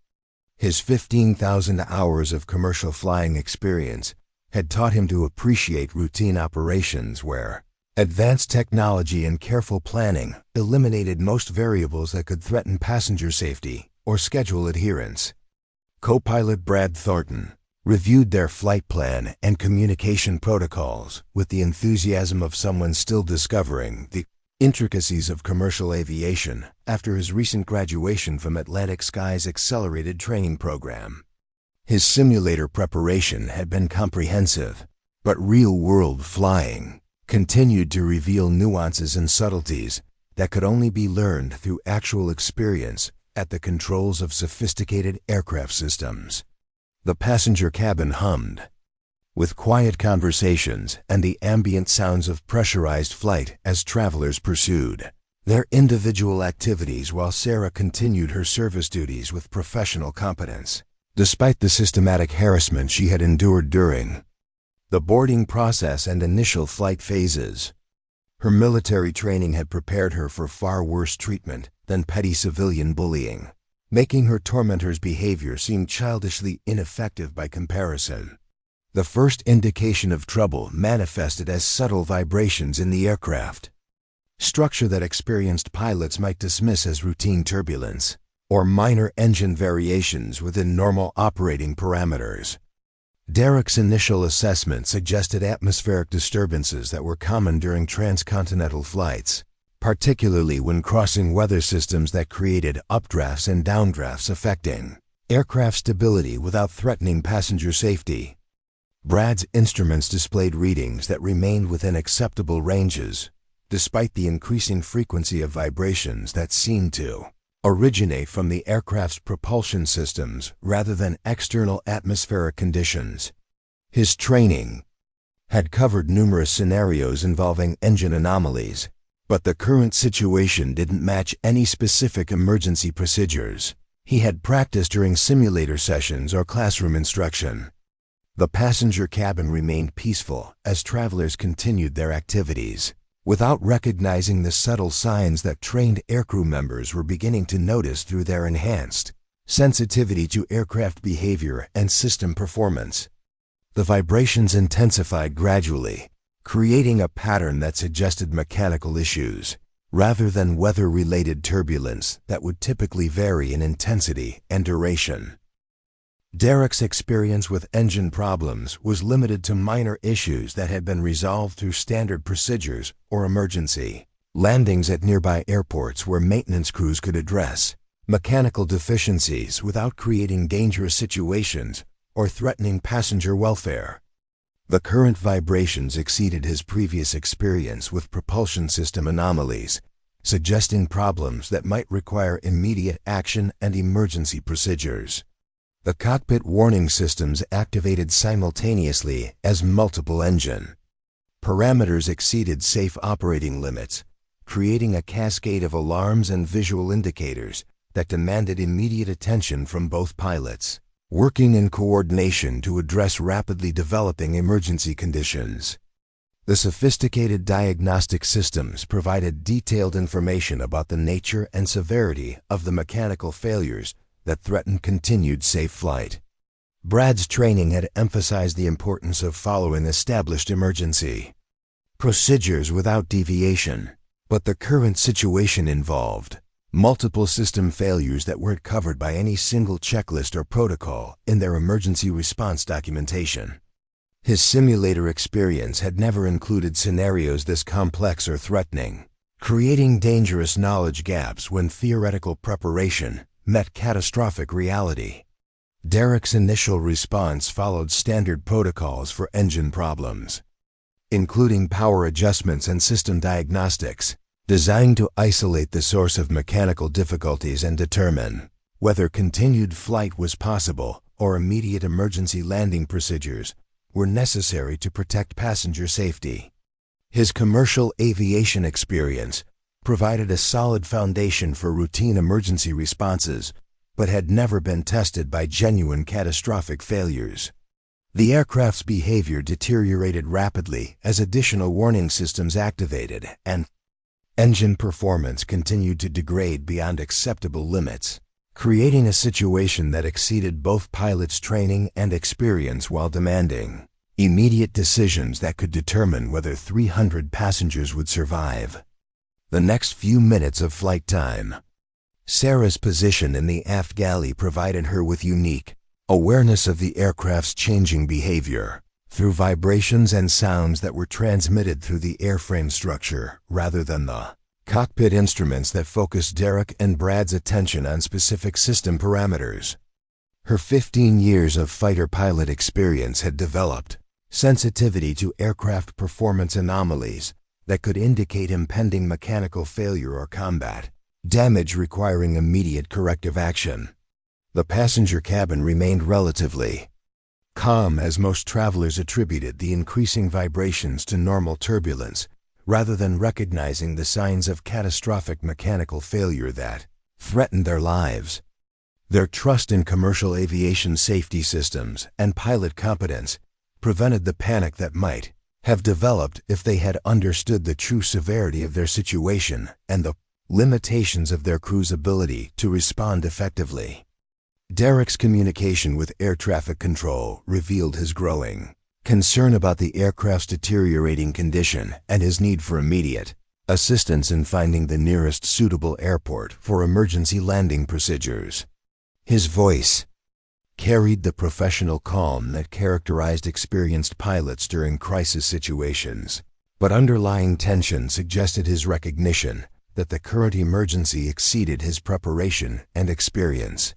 His 15,000 hours of commercial flying experience had taught him to appreciate routine operations where advanced technology and careful planning eliminated most variables that could threaten passenger safety or schedule adherence. Co-pilot Brad Thornton reviewed their flight plan and communication protocols with the enthusiasm of someone still discovering the intricacies of commercial aviation after his recent graduation from Atlantic Sky's accelerated training program. His simulator preparation had been comprehensive, but real-world flying continued to reveal nuances and subtleties that could only be learned through actual experience at the controls of sophisticated aircraft systems. The passenger cabin hummed, with quiet conversations and the ambient sounds of pressurized flight as travelers pursued their individual activities while Sarah continued her service duties with professional competence, despite the systematic harassment she had endured during the boarding process and initial flight phases. Her military training had prepared her for far worse treatment than petty civilian bullying, making her tormentor's behavior seem childishly ineffective by comparison. The first indication of trouble manifested as subtle vibrations in the aircraft, structure that experienced pilots might dismiss as routine turbulence or minor engine variations within normal operating parameters. Derek's initial assessment suggested atmospheric disturbances that were common during transcontinental flights, particularly when crossing weather systems that created updrafts and downdrafts affecting aircraft stability without threatening passenger safety. Brad's instruments displayed readings that remained within acceptable ranges, despite the increasing frequency of vibrations that seemed to originate from the aircraft's propulsion systems rather than external atmospheric conditions. His training had covered numerous scenarios involving engine anomalies, but the current situation didn't match any specific emergency procedures he had practiced during simulator sessions or classroom instruction. The passenger cabin remained peaceful as travelers continued their activities, without recognizing the subtle signs that trained aircrew members were beginning to notice through their enhanced sensitivity to aircraft behavior and system performance. The vibrations intensified gradually, creating a pattern that suggested mechanical issues, rather than weather-related turbulence that would typically vary in intensity and duration. Derek's experience with engine problems was limited to minor issues that had been resolved through standard procedures or emergency landings at nearby airports where maintenance crews could address mechanical deficiencies without creating dangerous situations or threatening passenger welfare. The current vibrations exceeded his previous experience with propulsion system anomalies, suggesting problems that might require immediate action and emergency procedures. The cockpit warning systems activated simultaneously as multiple engine parameters exceeded safe operating limits, creating a cascade of alarms and visual indicators that demanded immediate attention from both pilots, working in coordination to address rapidly developing emergency conditions. The sophisticated diagnostic systems provided detailed information about the nature and severity of the mechanical failures that threatened continued safe flight. Brad's training had emphasized the importance of following established emergency procedures without deviation, but the current situation involved multiple system failures that weren't covered by any single checklist or protocol in their emergency response documentation. His simulator experience had never included scenarios this complex or threatening, creating dangerous knowledge gaps when theoretical preparation met catastrophic reality. Derek's initial response followed standard protocols for engine problems, including power adjustments and system diagnostics, designed to isolate the source of mechanical difficulties and determine whether continued flight was possible or immediate emergency landing procedures were necessary to protect passenger safety. His commercial aviation experience provided a solid foundation for routine emergency responses, but had never been tested by genuine catastrophic failures. The aircraft's behavior deteriorated rapidly as additional warning systems activated, and engine performance continued to degrade beyond acceptable limits, creating a situation that exceeded both pilots' training and experience while demanding immediate decisions that could determine whether 300 passengers would survive the next few minutes of flight time. Sarah's position in the aft galley provided her with unique awareness of the aircraft's changing behavior through vibrations and sounds that were transmitted through the airframe structure rather than the cockpit instruments that focused Derek and Brad's attention on specific system parameters. Her 15 years of fighter pilot experience had developed sensitivity to aircraft performance anomalies that could indicate impending mechanical failure or combat damage requiring immediate corrective action. The passenger cabin remained relatively calm as most travelers attributed the increasing vibrations to normal turbulence rather than recognizing the signs of catastrophic mechanical failure that threatened their lives. Their trust in commercial aviation safety systems and pilot competence prevented the panic that might have developed if they had understood the true severity of their situation and the limitations of their crew's ability to respond effectively. Derek's communication with air traffic control revealed his growing concern about the aircraft's deteriorating condition and his need for immediate assistance in finding the nearest suitable airport for emergency landing procedures. His voice carried the professional calm that characterized experienced pilots during crisis situations, but underlying tension suggested his recognition that the current emergency exceeded his preparation and experience.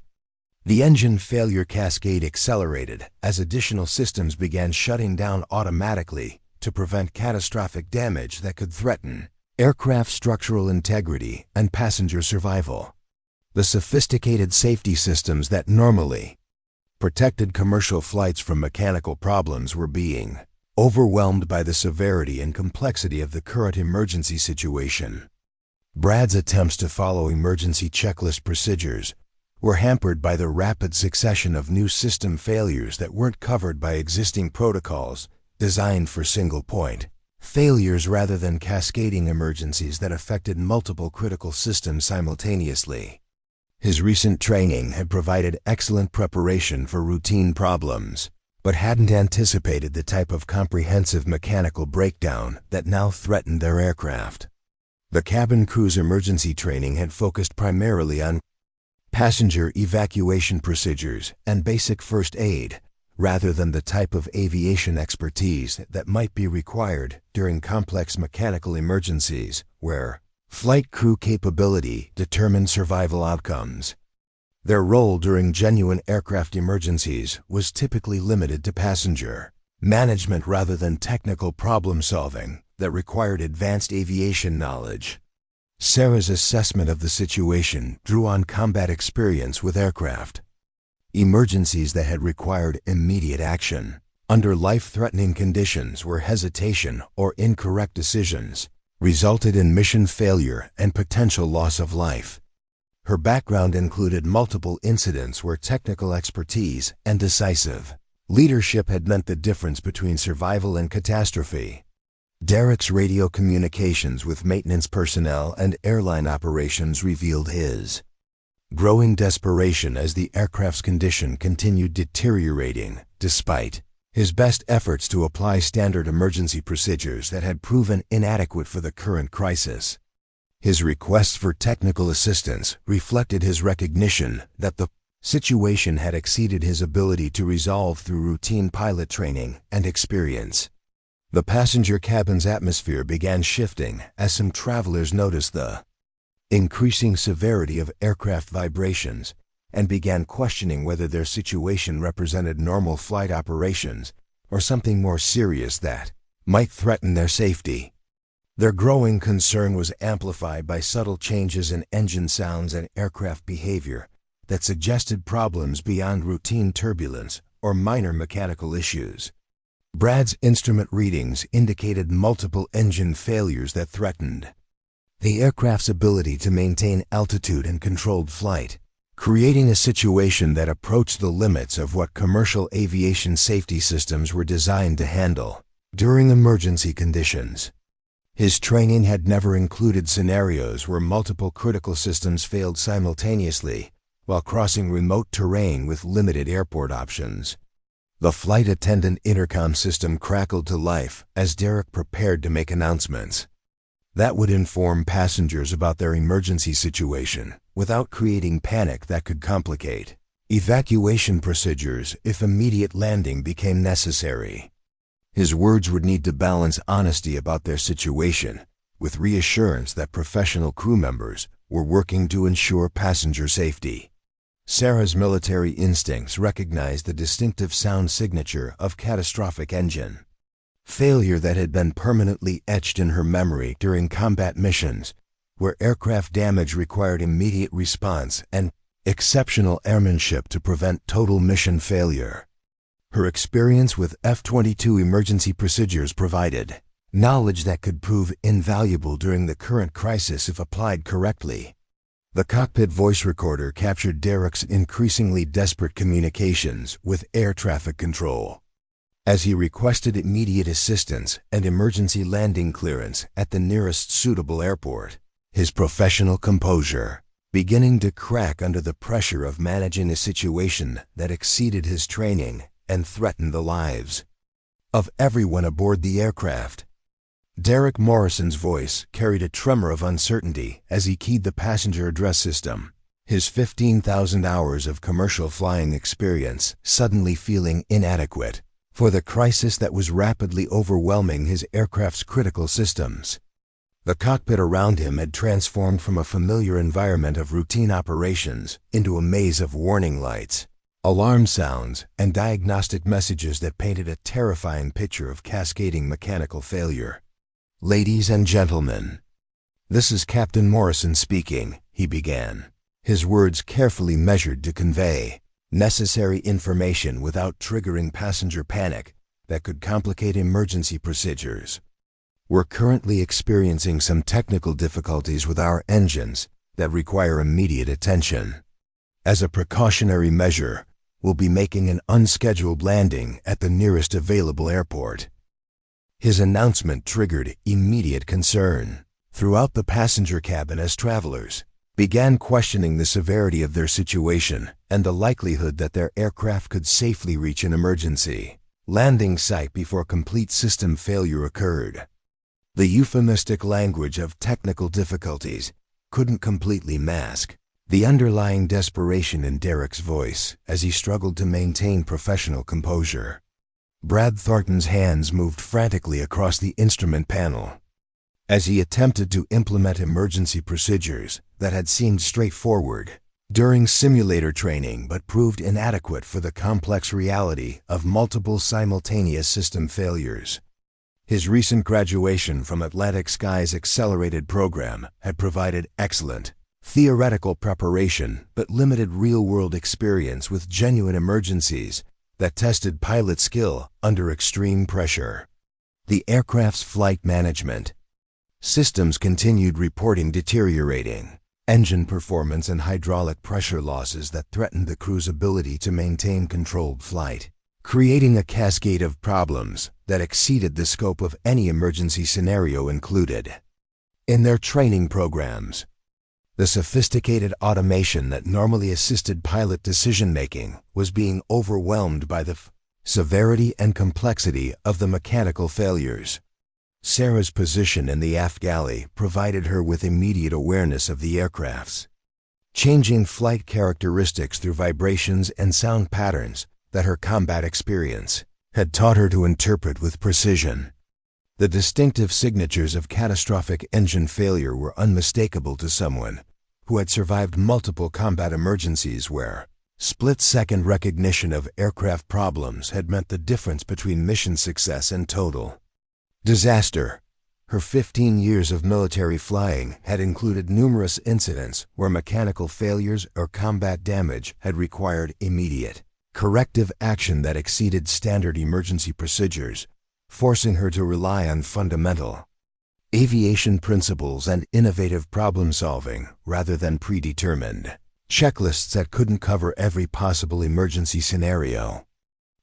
The engine failure cascade accelerated as additional systems began shutting down automatically to prevent catastrophic damage that could threaten aircraft structural integrity and passenger survival. The sophisticated safety systems that normally protected commercial flights from mechanical problems were being overwhelmed by the severity and complexity of the current emergency situation. Brad's attempts to follow emergency checklist procedures were hampered by the rapid succession of new system failures that weren't covered by existing protocols designed for single-point failures rather than cascading emergencies that affected multiple critical systems simultaneously. His recent training had provided excellent preparation for routine problems, but hadn't anticipated the type of comprehensive mechanical breakdown that now threatened their aircraft. The cabin crew's emergency training had focused primarily on passenger evacuation procedures and basic first aid, rather than the type of aviation expertise that might be required during complex mechanical emergencies, where flight crew capability determined survival outcomes. Their role during genuine aircraft emergencies was typically limited to passenger management rather than technical problem-solving that required advanced aviation knowledge. Sarah's assessment of the situation drew on combat experience with aircraft emergencies that had required immediate action under life-threatening conditions where hesitation or incorrect decisions resulted in mission failure and potential loss of life. Her background included multiple incidents where technical expertise and decisive leadership had meant the difference between survival and catastrophe. Derek's radio communications with maintenance personnel and airline operations revealed his growing desperation as the aircraft's condition continued deteriorating, despite his best efforts to apply standard emergency procedures that had proven inadequate for the current crisis. His requests for technical assistance reflected his recognition that the situation had exceeded his ability to resolve through routine pilot training and experience. The passenger cabin's atmosphere began shifting as some travelers noticed the increasing severity of aircraft vibrations and began questioning whether their situation represented normal flight operations or something more serious that might threaten their safety. Their growing concern was amplified by subtle changes in engine sounds and aircraft behavior that suggested problems beyond routine turbulence or minor mechanical issues. Brad's instrument readings indicated multiple engine failures that threatened the aircraft's ability to maintain altitude and controlled flight, creating a situation that approached the limits of what commercial aviation safety systems were designed to handle during emergency conditions. His training had never included scenarios where multiple critical systems failed simultaneously while crossing remote terrain with limited airport options. The flight attendant intercom system crackled to life as Derek prepared to make announcements that would inform passengers about their emergency situation without creating panic that could complicate evacuation procedures if immediate landing became necessary. His words would need to balance honesty about their situation with reassurance that professional crew members were working to ensure passenger safety. Sarah's military instincts recognized the distinctive sound signature of catastrophic engine failure that had been permanently etched in her memory during combat missions, where aircraft damage required immediate response and exceptional airmanship to prevent total mission failure. Her experience with F-22 emergency procedures provided knowledge that could prove invaluable during the current crisis if applied correctly. The cockpit voice recorder captured Derek's increasingly desperate communications with air traffic control, as he requested immediate assistance and emergency landing clearance at the nearest suitable airport, his professional composure beginning to crack under the pressure of managing a situation that exceeded his training and threatened the lives of everyone aboard the aircraft. Derek Morrison's voice carried a tremor of uncertainty as he keyed the passenger address system, his 15,000 hours of commercial flying experience suddenly feeling inadequate for the crisis that was rapidly overwhelming his aircraft's critical systems. The cockpit around him had transformed from a familiar environment of routine operations into a maze of warning lights, alarm sounds, and diagnostic messages that painted a terrifying picture of cascading mechanical failure. "Ladies and gentlemen, this is Captain Morrison speaking," he began, his words carefully measured to convey necessary information without triggering passenger panic that could complicate emergency procedures. "We're currently experiencing some technical difficulties with our engines that require immediate attention. As a precautionary measure, we'll be making an unscheduled landing at the nearest available airport." His announcement triggered immediate concern throughout the passenger cabin as travelers began questioning the severity of their situation and the likelihood that their aircraft could safely reach an emergency landing site before complete system failure occurred. The euphemistic language of technical difficulties couldn't completely mask the underlying desperation in Derek's voice as he struggled to maintain professional composure. Brad Thornton's hands moved frantically across the instrument panel as he attempted to implement emergency procedures that had seemed straightforward during simulator training but proved inadequate for the complex reality of multiple simultaneous system failures. His recent graduation from Atlantic Sky's accelerated program had provided excellent theoretical preparation but limited real-world experience with genuine emergencies that tested pilot skill under extreme pressure. The aircraft's flight management systems continued reporting deteriorating engine performance and hydraulic pressure losses that threatened the crew's ability to maintain controlled flight, creating a cascade of problems that exceeded the scope of any emergency scenario included in their training programs. The sophisticated automation that normally assisted pilot decision-making was being overwhelmed by the severity and complexity of the mechanical failures. Sarah's position in the aft galley provided her with immediate awareness of the aircraft's changing flight characteristics through vibrations and sound patterns that her combat experience had taught her to interpret with precision. The distinctive signatures of catastrophic engine failure were unmistakable to someone who had survived multiple combat emergencies where split-second recognition of aircraft problems had meant the difference between mission success and total disaster. Her 15 years of military flying had included numerous incidents where mechanical failures or combat damage had required immediate corrective action that exceeded standard emergency procedures, forcing her to rely on fundamental aviation principles and innovative problem-solving rather than predetermined checklists that couldn't cover every possible emergency scenario.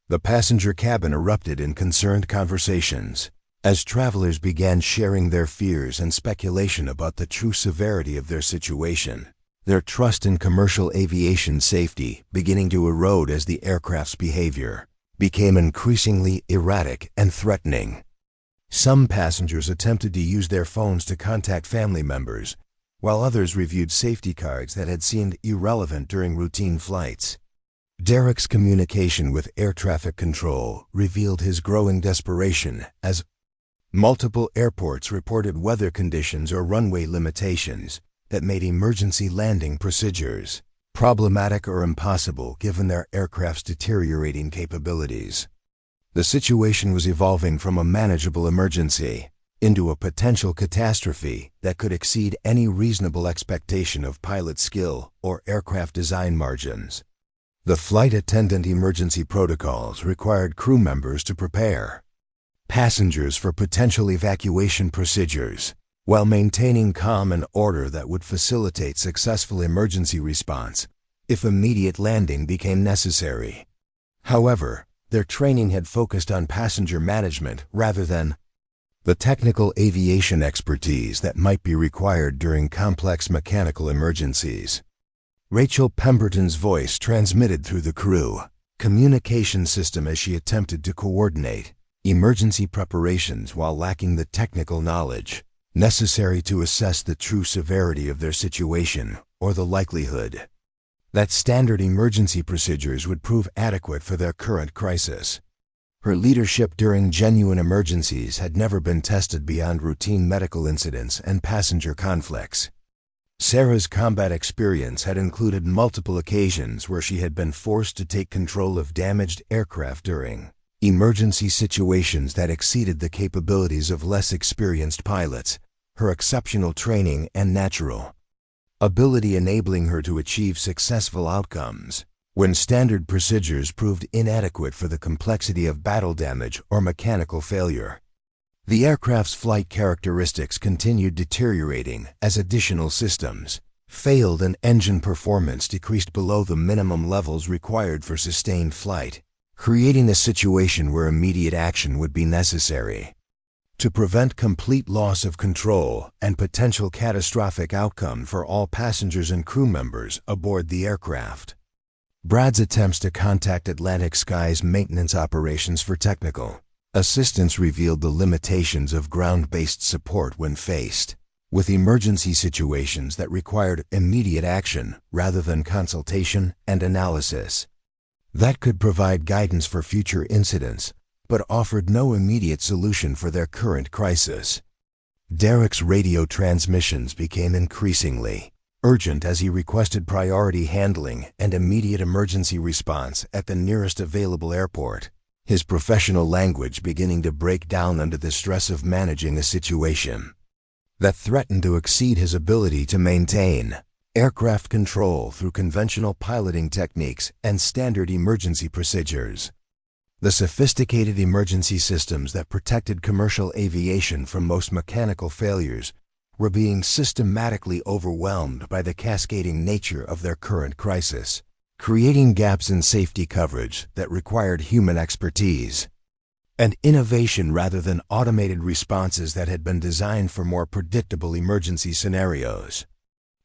The passenger cabin erupted in concerned conversations as travelers began sharing their fears and speculation about the true severity of their situation, their trust in commercial aviation safety beginning to erode as the aircraft's behavior became increasingly erratic and threatening. Some passengers attempted to use their phones to contact family members, while others reviewed safety cards that had seemed irrelevant during routine flights. Derek's communication with air traffic control revealed his growing desperation as multiple airports reported weather conditions or runway limitations that made emergency landing procedures problematic or impossible given their aircraft's deteriorating capabilities. The situation was evolving from a manageable emergency into a potential catastrophe that could exceed any reasonable expectation of pilot skill or aircraft design margins. The flight attendant emergency protocols required crew members to prepare passengers for potential evacuation procedures while maintaining calm and order that would facilitate successful emergency response if immediate landing became necessary. However, their training had focused on passenger management rather than the technical aviation expertise that might be required during complex mechanical emergencies. Rachel Pemberton's voice transmitted through the crew communication system as she attempted to coordinate emergency preparations while lacking the technical knowledge necessary to assess the true severity of their situation or the likelihood that standard emergency procedures would prove adequate for their current crisis. Her leadership during genuine emergencies had never been tested beyond routine medical incidents and passenger conflicts. Sarah's combat experience had included multiple occasions where she had been forced to take control of damaged aircraft during emergency situations that exceeded the capabilities of less experienced pilots, her exceptional training and natural ability enabling her to achieve successful outcomes when standard procedures proved inadequate for the complexity of battle damage or mechanical failure. The aircraft's flight characteristics continued deteriorating as additional systems failed and engine performance decreased below the minimum levels required for sustained flight, creating a situation where immediate action would be necessary. To prevent complete loss of control and potential catastrophic outcome for all passengers and crew members aboard the aircraft, Brad's attempts to contact Atlantic Sky's maintenance operations for technical assistance revealed the limitations of ground-based support when faced with emergency situations that required immediate action rather than consultation and analysis. That could provide guidance for future incidents, but offered no immediate solution for their current crisis. Derek's radio transmissions became increasingly urgent as he requested priority handling and immediate emergency response at the nearest available airport, his professional language beginning to break down under the stress of managing a situation that threatened to exceed his ability to maintain aircraft control through conventional piloting techniques and standard emergency procedures. The sophisticated emergency systems that protected commercial aviation from most mechanical failures were being systematically overwhelmed by the cascading nature of their current crisis, creating gaps in safety coverage that required human expertise and innovation rather than automated responses that had been designed for more predictable emergency scenarios.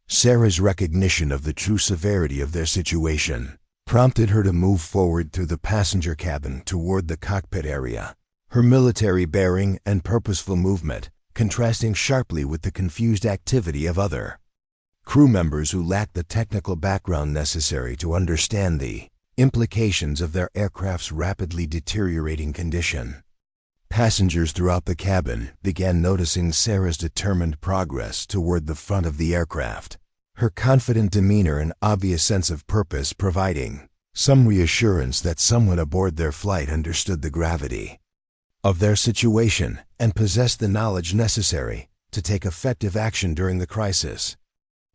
Sarah's recognition of the true severity of their situation prompted her to move forward through the passenger cabin toward the cockpit area, her military bearing and purposeful movement contrasting sharply with the confused activity of other crew members who lacked the technical background necessary to understand the implications of their aircraft's rapidly deteriorating condition. Passengers throughout the cabin began noticing Sarah's determined progress toward the front of the aircraft, her confident demeanor and obvious sense of purpose providing some reassurance that someone aboard their flight understood the gravity of their situation and possessed the knowledge necessary to take effective action during the crisis.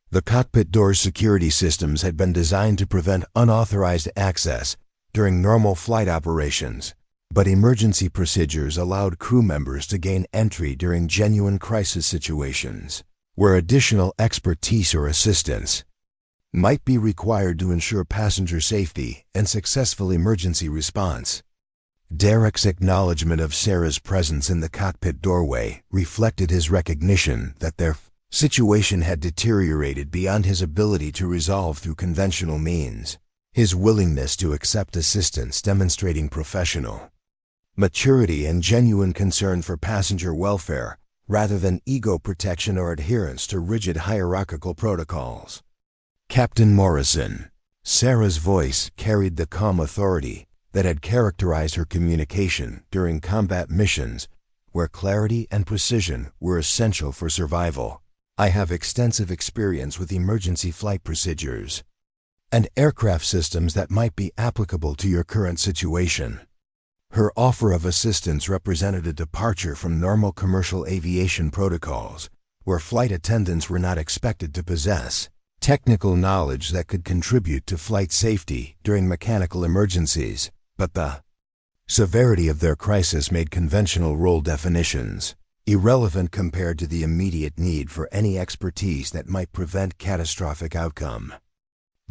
The cockpit door's security systems had been designed to prevent unauthorized access during normal flight operations, but emergency procedures allowed crew members to gain entry during genuine crisis situations, where additional expertise or assistance might be required to ensure passenger safety and successful emergency response. Derek's acknowledgement of Sarah's presence in the cockpit doorway reflected his recognition that their situation had deteriorated beyond his ability to resolve through conventional means, his willingness to accept assistance demonstrating professional maturity and genuine concern for passenger welfare rather than ego protection or adherence to rigid hierarchical protocols. Captain Morrison. Sarah's voice carried the calm authority that had characterized her communication during combat missions where clarity and precision were essential for survival. I have extensive experience with emergency flight procedures. and aircraft systems that might be applicable to your current situation. Her offer of assistance represented a departure from normal commercial aviation protocols, where flight attendants were not expected to possess technical knowledge that could contribute to flight safety during mechanical emergencies, but the severity of their crisis made conventional role definitions irrelevant compared to the immediate need for any expertise that might prevent catastrophic outcome.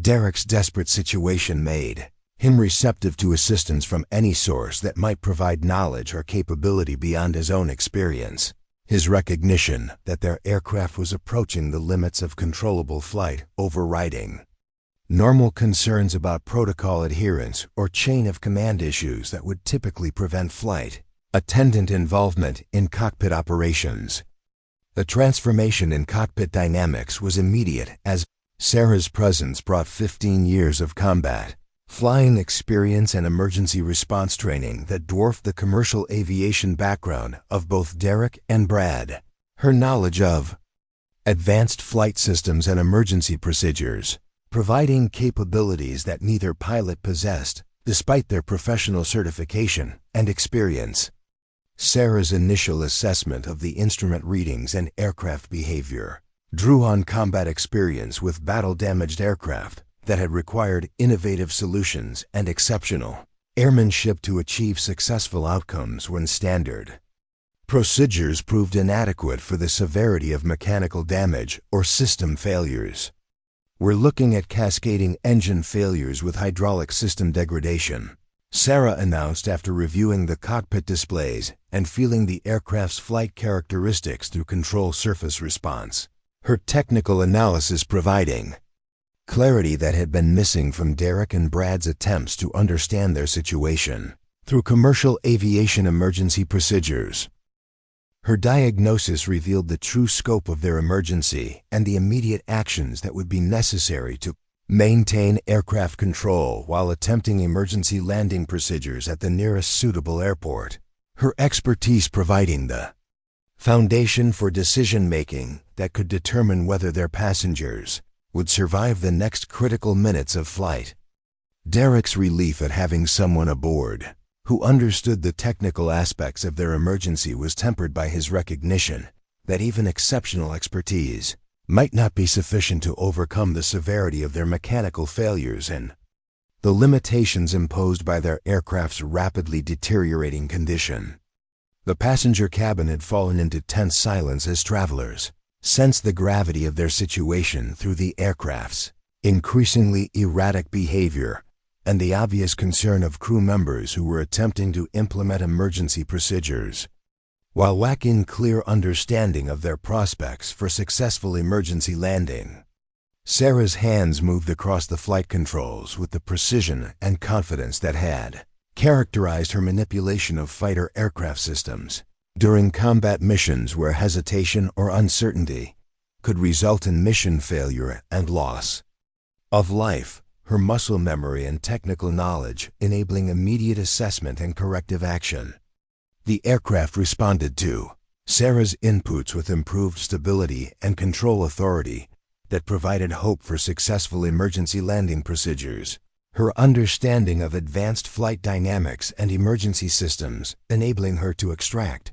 Derek's desperate situation made him receptive to assistance from any source that might provide knowledge or capability beyond his own experience. His recognition that their aircraft was approaching the limits of controllable flight overriding normal concerns about protocol adherence or chain of command issues that would typically prevent flight attendant involvement in cockpit operations. The transformation in cockpit dynamics was immediate as Sarah's presence brought 15 years of combat flying experience and emergency response training that dwarfed the commercial aviation background of both Derek and Brad. Her knowledge of advanced flight systems and emergency procedures, providing capabilities that neither pilot possessed, despite their professional certification and experience. Sarah's initial assessment of the instrument readings and aircraft behavior drew on combat experience with battle-damaged aircraft that had required innovative solutions and exceptional airmanship to achieve successful outcomes when standard procedures proved inadequate for the severity of mechanical damage or system failures. We're looking at cascading engine failures with hydraulic system degradation, Sarah announced after reviewing the cockpit displays and feeling the aircraft's flight characteristics through control surface response. Her technical analysis providing clarity that had been missing from Derek and Brad's attempts to understand their situation through commercial aviation emergency procedures. Her diagnosis revealed the true scope of their emergency and the immediate actions that would be necessary to maintain aircraft control while attempting emergency landing procedures at the nearest suitable airport. Her expertise providing the foundation for decision-making that could determine whether their passengers would survive the next critical minutes of flight. Derek's relief at having someone aboard who understood the technical aspects of their emergency was tempered by his recognition that even exceptional expertise might not be sufficient to overcome the severity of their mechanical failures and the limitations imposed by their aircraft's rapidly deteriorating condition. The passenger cabin had fallen into tense silence as travelers sensed the gravity of their situation through the aircraft's increasingly erratic behavior and the obvious concern of crew members who were attempting to implement emergency procedures, while lacking clear understanding of their prospects for successful emergency landing. Sarah's hands moved across the flight controls with the precision and confidence that had characterized her manipulation of fighter aircraft systems during combat missions where hesitation or uncertainty could result in mission failure and loss of life. Her muscle memory and technical knowledge enabling immediate assessment and corrective action. The aircraft responded to Sarah's inputs with improved stability and control authority that provided hope for successful emergency landing procedures. Her understanding of advanced flight dynamics and emergency systems enabling her to extract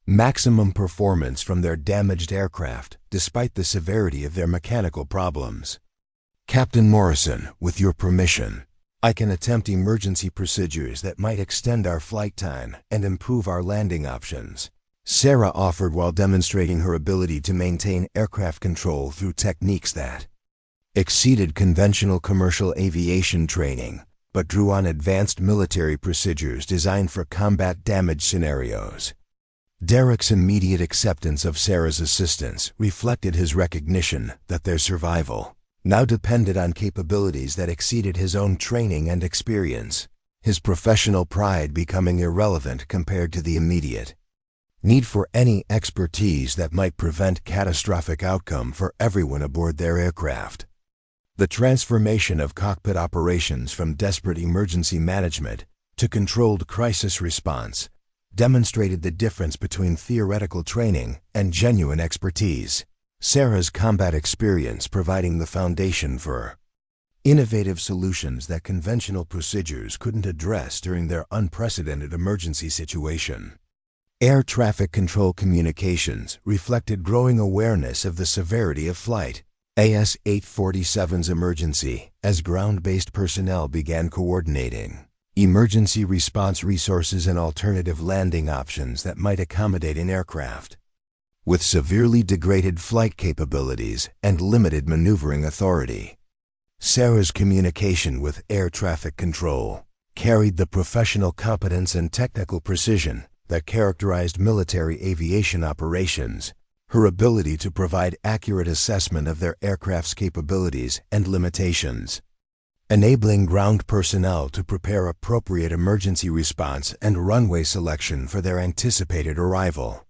maximum performance from their damaged aircraft despite the severity of their mechanical problems. Captain Morrison, with your permission, I can attempt emergency procedures that might extend our flight time and improve our landing options, Sarah offered while demonstrating her ability to maintain aircraft control through techniques that exceeded conventional commercial aviation training, but drew on advanced military procedures designed for combat damage scenarios. Derek's immediate acceptance of Sarah's assistance reflected his recognition that their survival now depended on capabilities that exceeded his own training and experience, his professional pride becoming irrelevant compared to the immediate need for any expertise that might prevent catastrophic outcome for everyone aboard their aircraft. The transformation of cockpit operations from desperate emergency management to controlled crisis response demonstrated the difference between theoretical training and genuine expertise. Sarah's combat experience providing the foundation for innovative solutions that conventional procedures couldn't address during their unprecedented emergency situation. Air traffic control communications reflected growing awareness of the severity of flight. AS-847's emergency as ground-based personnel began coordinating emergency response resources and alternative landing options that might accommodate an aircraft with severely degraded flight capabilities and limited maneuvering authority. Sarah's communication with air traffic control carried the professional competence and technical precision that characterized military aviation operations. Her ability to provide accurate assessment of their aircraft's capabilities and limitations, enabling ground personnel to prepare appropriate emergency response and runway selection for their anticipated arrival.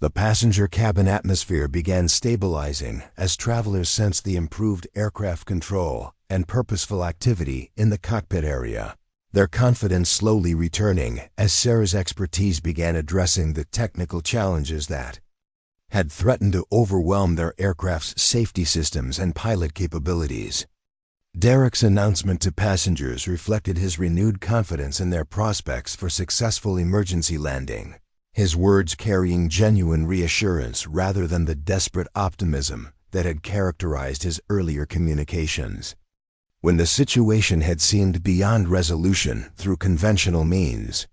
The passenger cabin atmosphere began stabilizing as travelers sensed the improved aircraft control and purposeful activity in the cockpit area, their confidence slowly returning as Sarah's expertise began addressing the technical challenges that had threatened to overwhelm their aircraft's safety systems and pilot capabilities. Derek's announcement to passengers reflected his renewed confidence in their prospects for successful emergency landing, his words carrying genuine reassurance rather than the desperate optimism that had characterized his earlier communications. When the situation had seemed beyond resolution through conventional means,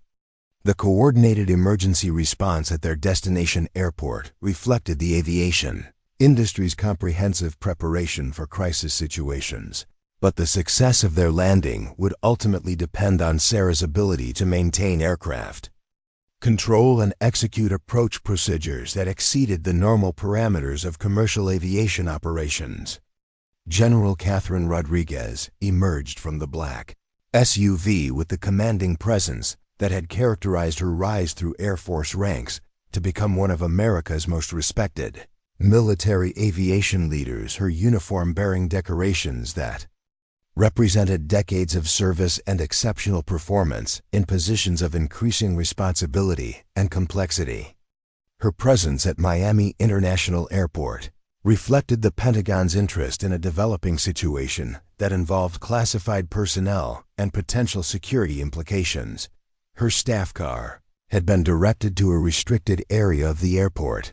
the coordinated emergency response at their destination airport reflected the aviation industry's comprehensive preparation for crisis situations. But the success of their landing would ultimately depend on Sarah's ability to maintain aircraft control and execute approach procedures that exceeded the normal parameters of commercial aviation operations. General Catherine Rodriguez emerged from the black SUV with the commanding presence that had characterized her rise through Air Force ranks to become one of America's most respected military aviation leaders, her uniform bearing decorations that represented decades of service and exceptional performance in positions of increasing responsibility and complexity. Her presence at Miami International Airport reflected the Pentagon's interest in a developing situation that involved classified personnel and potential security implications. Her staff car had been directed to a restricted area of the airport,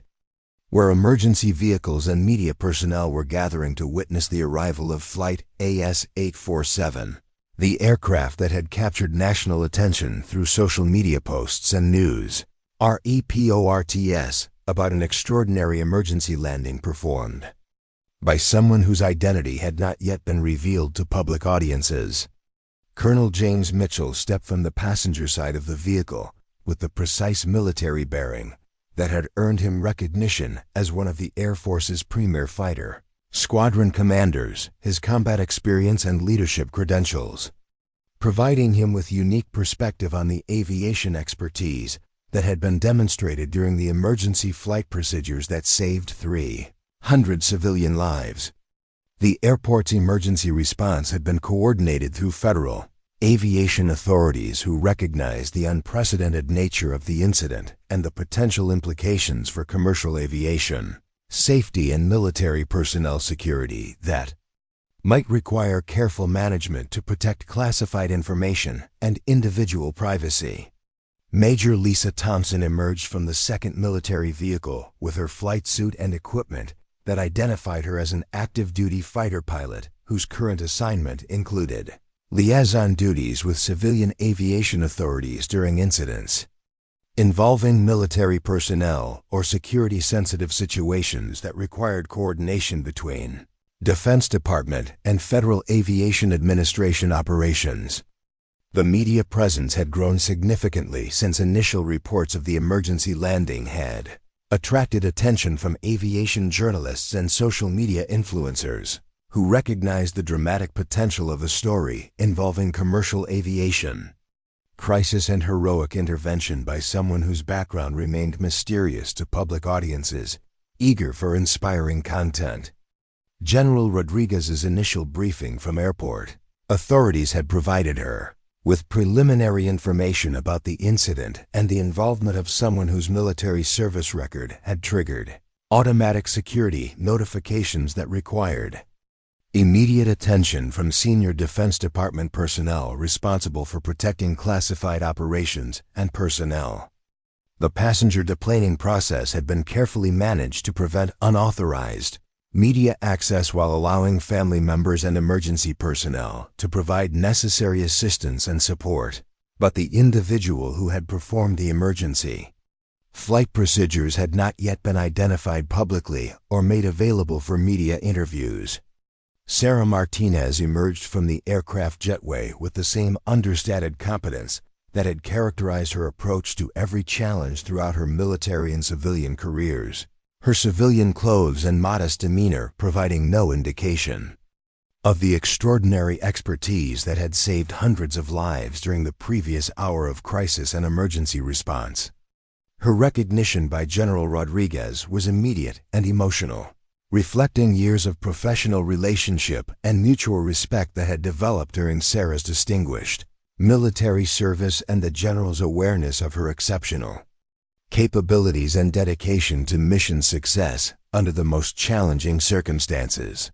where emergency vehicles and media personnel were gathering to witness the arrival of Flight AS-847, the aircraft that had captured national attention through social media posts and news reports about an extraordinary emergency landing performed by someone whose identity had not yet been revealed to public audiences. Colonel James Mitchell stepped from the passenger side of the vehicle with the precise military bearing that had earned him recognition as one of the Air Force's premier fighter squadron commanders, his combat experience and leadership credentials, providing him with unique perspective on the aviation expertise that had been demonstrated during the emergency flight procedures that saved 300 civilian lives. The airport's emergency response had been coordinated through federal aviation authorities who recognized the unprecedented nature of the incident and the potential implications for commercial aviation, safety and military personnel security that might require careful management to protect classified information and individual privacy. Major Lisa Thompson emerged from the second military vehicle with her flight suit and equipment that identified her as an active-duty fighter pilot whose current assignment included liaison duties with civilian aviation authorities during incidents involving military personnel or security-sensitive situations that required coordination between Defense Department and Federal Aviation Administration operations. The media presence had grown significantly since initial reports of the emergency landing had attracted attention from aviation journalists and social media influencers who recognized the dramatic potential of a story involving commercial aviation, crisis and heroic intervention by someone whose background remained mysterious to public audiences, eager for inspiring content. General Rodriguez's initial briefing from airport authorities had provided her with preliminary information about the incident and the involvement of someone whose military service record had triggered automatic security notifications that required Immediate attention from senior Defense Department personnel responsible for protecting classified operations and personnel. The passenger deplaning process had been carefully managed to prevent unauthorized media access while allowing family members and emergency personnel to provide necessary assistance and support. But the individual who had performed the emergency flight procedures had not yet been identified publicly or made available for media interviews. Sarah Martinez emerged from the aircraft jetway with the same understated competence that had characterized her approach to every challenge throughout her military and civilian careers, her civilian clothes and modest demeanor providing no indication of the extraordinary expertise that had saved hundreds of lives during the previous hour of crisis and emergency response. Her recognition by General Rodriguez was immediate and emotional, reflecting years of professional relationship and mutual respect that had developed during Sarah's distinguished military service and the General's awareness of her exceptional capabilities and dedication to mission success under the most challenging circumstances.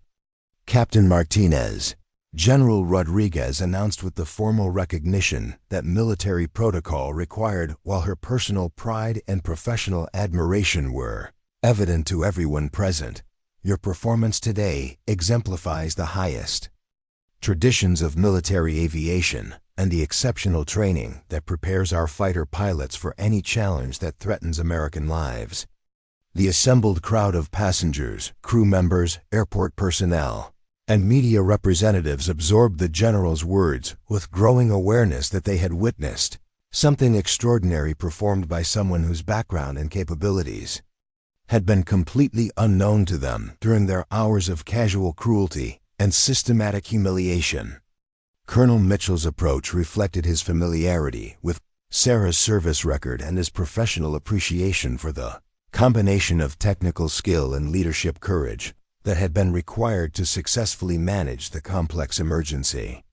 Captain Martinez, General Rodriguez announced with the formal recognition that military protocol required, while her personal pride and professional admiration were evident to everyone present. Your performance today exemplifies the highest traditions of military aviation and the exceptional training that prepares our fighter pilots for any challenge that threatens American lives. The assembled crowd of passengers, crew members, airport personnel, and media representatives absorbed the General's words with growing awareness that they had witnessed something extraordinary performed by someone whose background and capabilities had been completely unknown to them during their hours of casual cruelty and systematic humiliation. Colonel Mitchell's approach reflected his familiarity with Sarah's service record and his professional appreciation for the combination of technical skill and leadership courage that had been required to successfully manage the complex emergency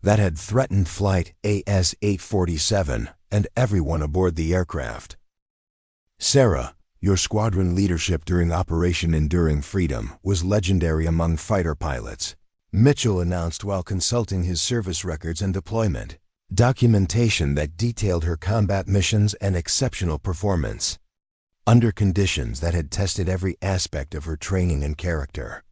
that had threatened Flight AS-847 and everyone aboard the aircraft. Sarah, your squadron leadership during Operation Enduring Freedom was legendary among fighter pilots, Mitchell announced while consulting his service records and deployment documentation that detailed her combat missions and exceptional performance under conditions that had tested every aspect of her training and character.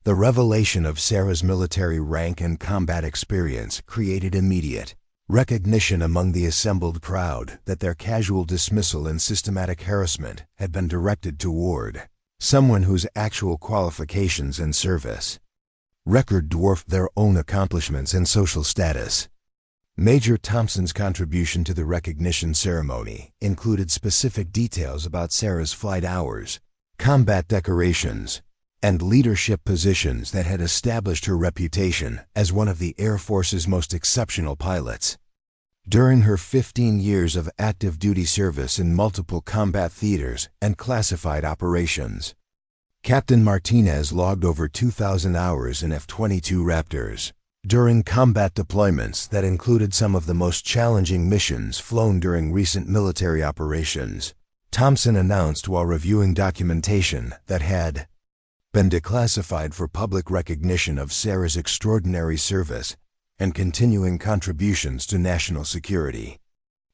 The revelation of Sarah's military rank and combat experience created immediate recognition among the assembled crowd that their casual dismissal and systematic harassment had been directed toward someone whose actual qualifications and service record dwarfed their own accomplishments and social status. Major Thompson's contribution to the recognition ceremony included specific details about Sarah's flight hours, combat decorations, and leadership positions that had established her reputation as one of the Air Force's most exceptional pilots. During her 15 years of active duty service in multiple combat theaters and classified operations, Captain Martinez logged over 2,000 hours in F-22 Raptors during combat deployments that included some of the most challenging missions flown during recent military operations. Thompson announced while reviewing documentation that had been declassified for public recognition of Sarah's extraordinary service and continuing contributions to national security.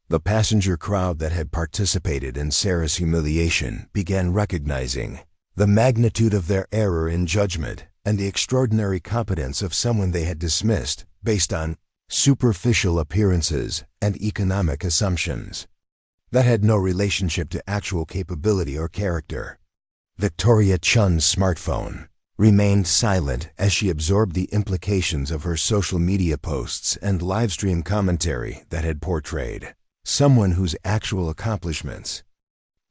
The passenger crowd that had participated in Sarah's humiliation began recognizing the magnitude of their error in judgment and the extraordinary competence of someone they had dismissed based on superficial appearances and economic assumptions that had no relationship to actual capability or character. Victoria Chun's smartphone remained silent as she absorbed the implications of her social media posts and livestream commentary that had portrayed someone whose actual accomplishments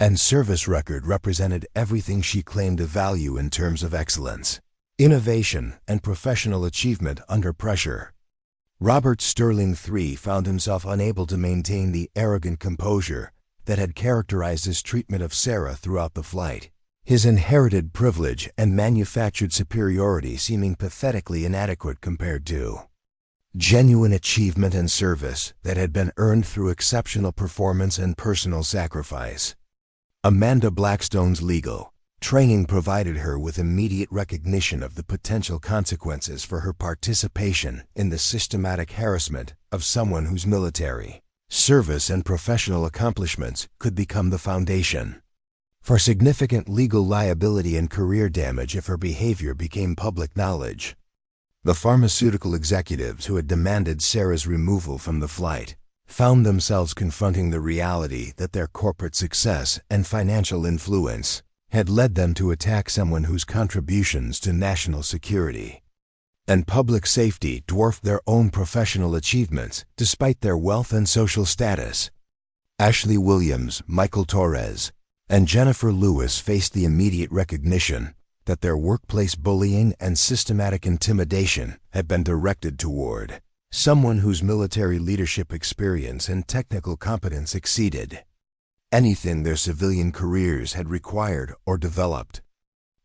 and service record represented everything she claimed to value in terms of excellence, innovation, and professional achievement under pressure. Robert Sterling III found himself unable to maintain the arrogant composure that had characterized his treatment of Sarah throughout the flight, his inherited privilege and manufactured superiority seeming pathetically inadequate compared to genuine achievement and service that had been earned through exceptional performance and personal sacrifice. Amanda Blackstone's legal Training provided her with immediate recognition of the potential consequences for her participation in the systematic harassment of someone whose military service and professional accomplishments could become the foundation for significant legal liability and career damage if her behavior became public knowledge. The pharmaceutical executives who had demanded Sarah's removal from the flight found themselves confronting the reality that their corporate success and financial influence had led them to attack someone whose contributions to national security and public safety dwarfed their own professional achievements despite their wealth and social status. Ashley Williams, Michael Torres, and Jennifer Lewis faced the immediate recognition that their workplace bullying and systematic intimidation had been directed toward someone whose military leadership experience and technical competence exceeded anything their civilian careers had required or developed.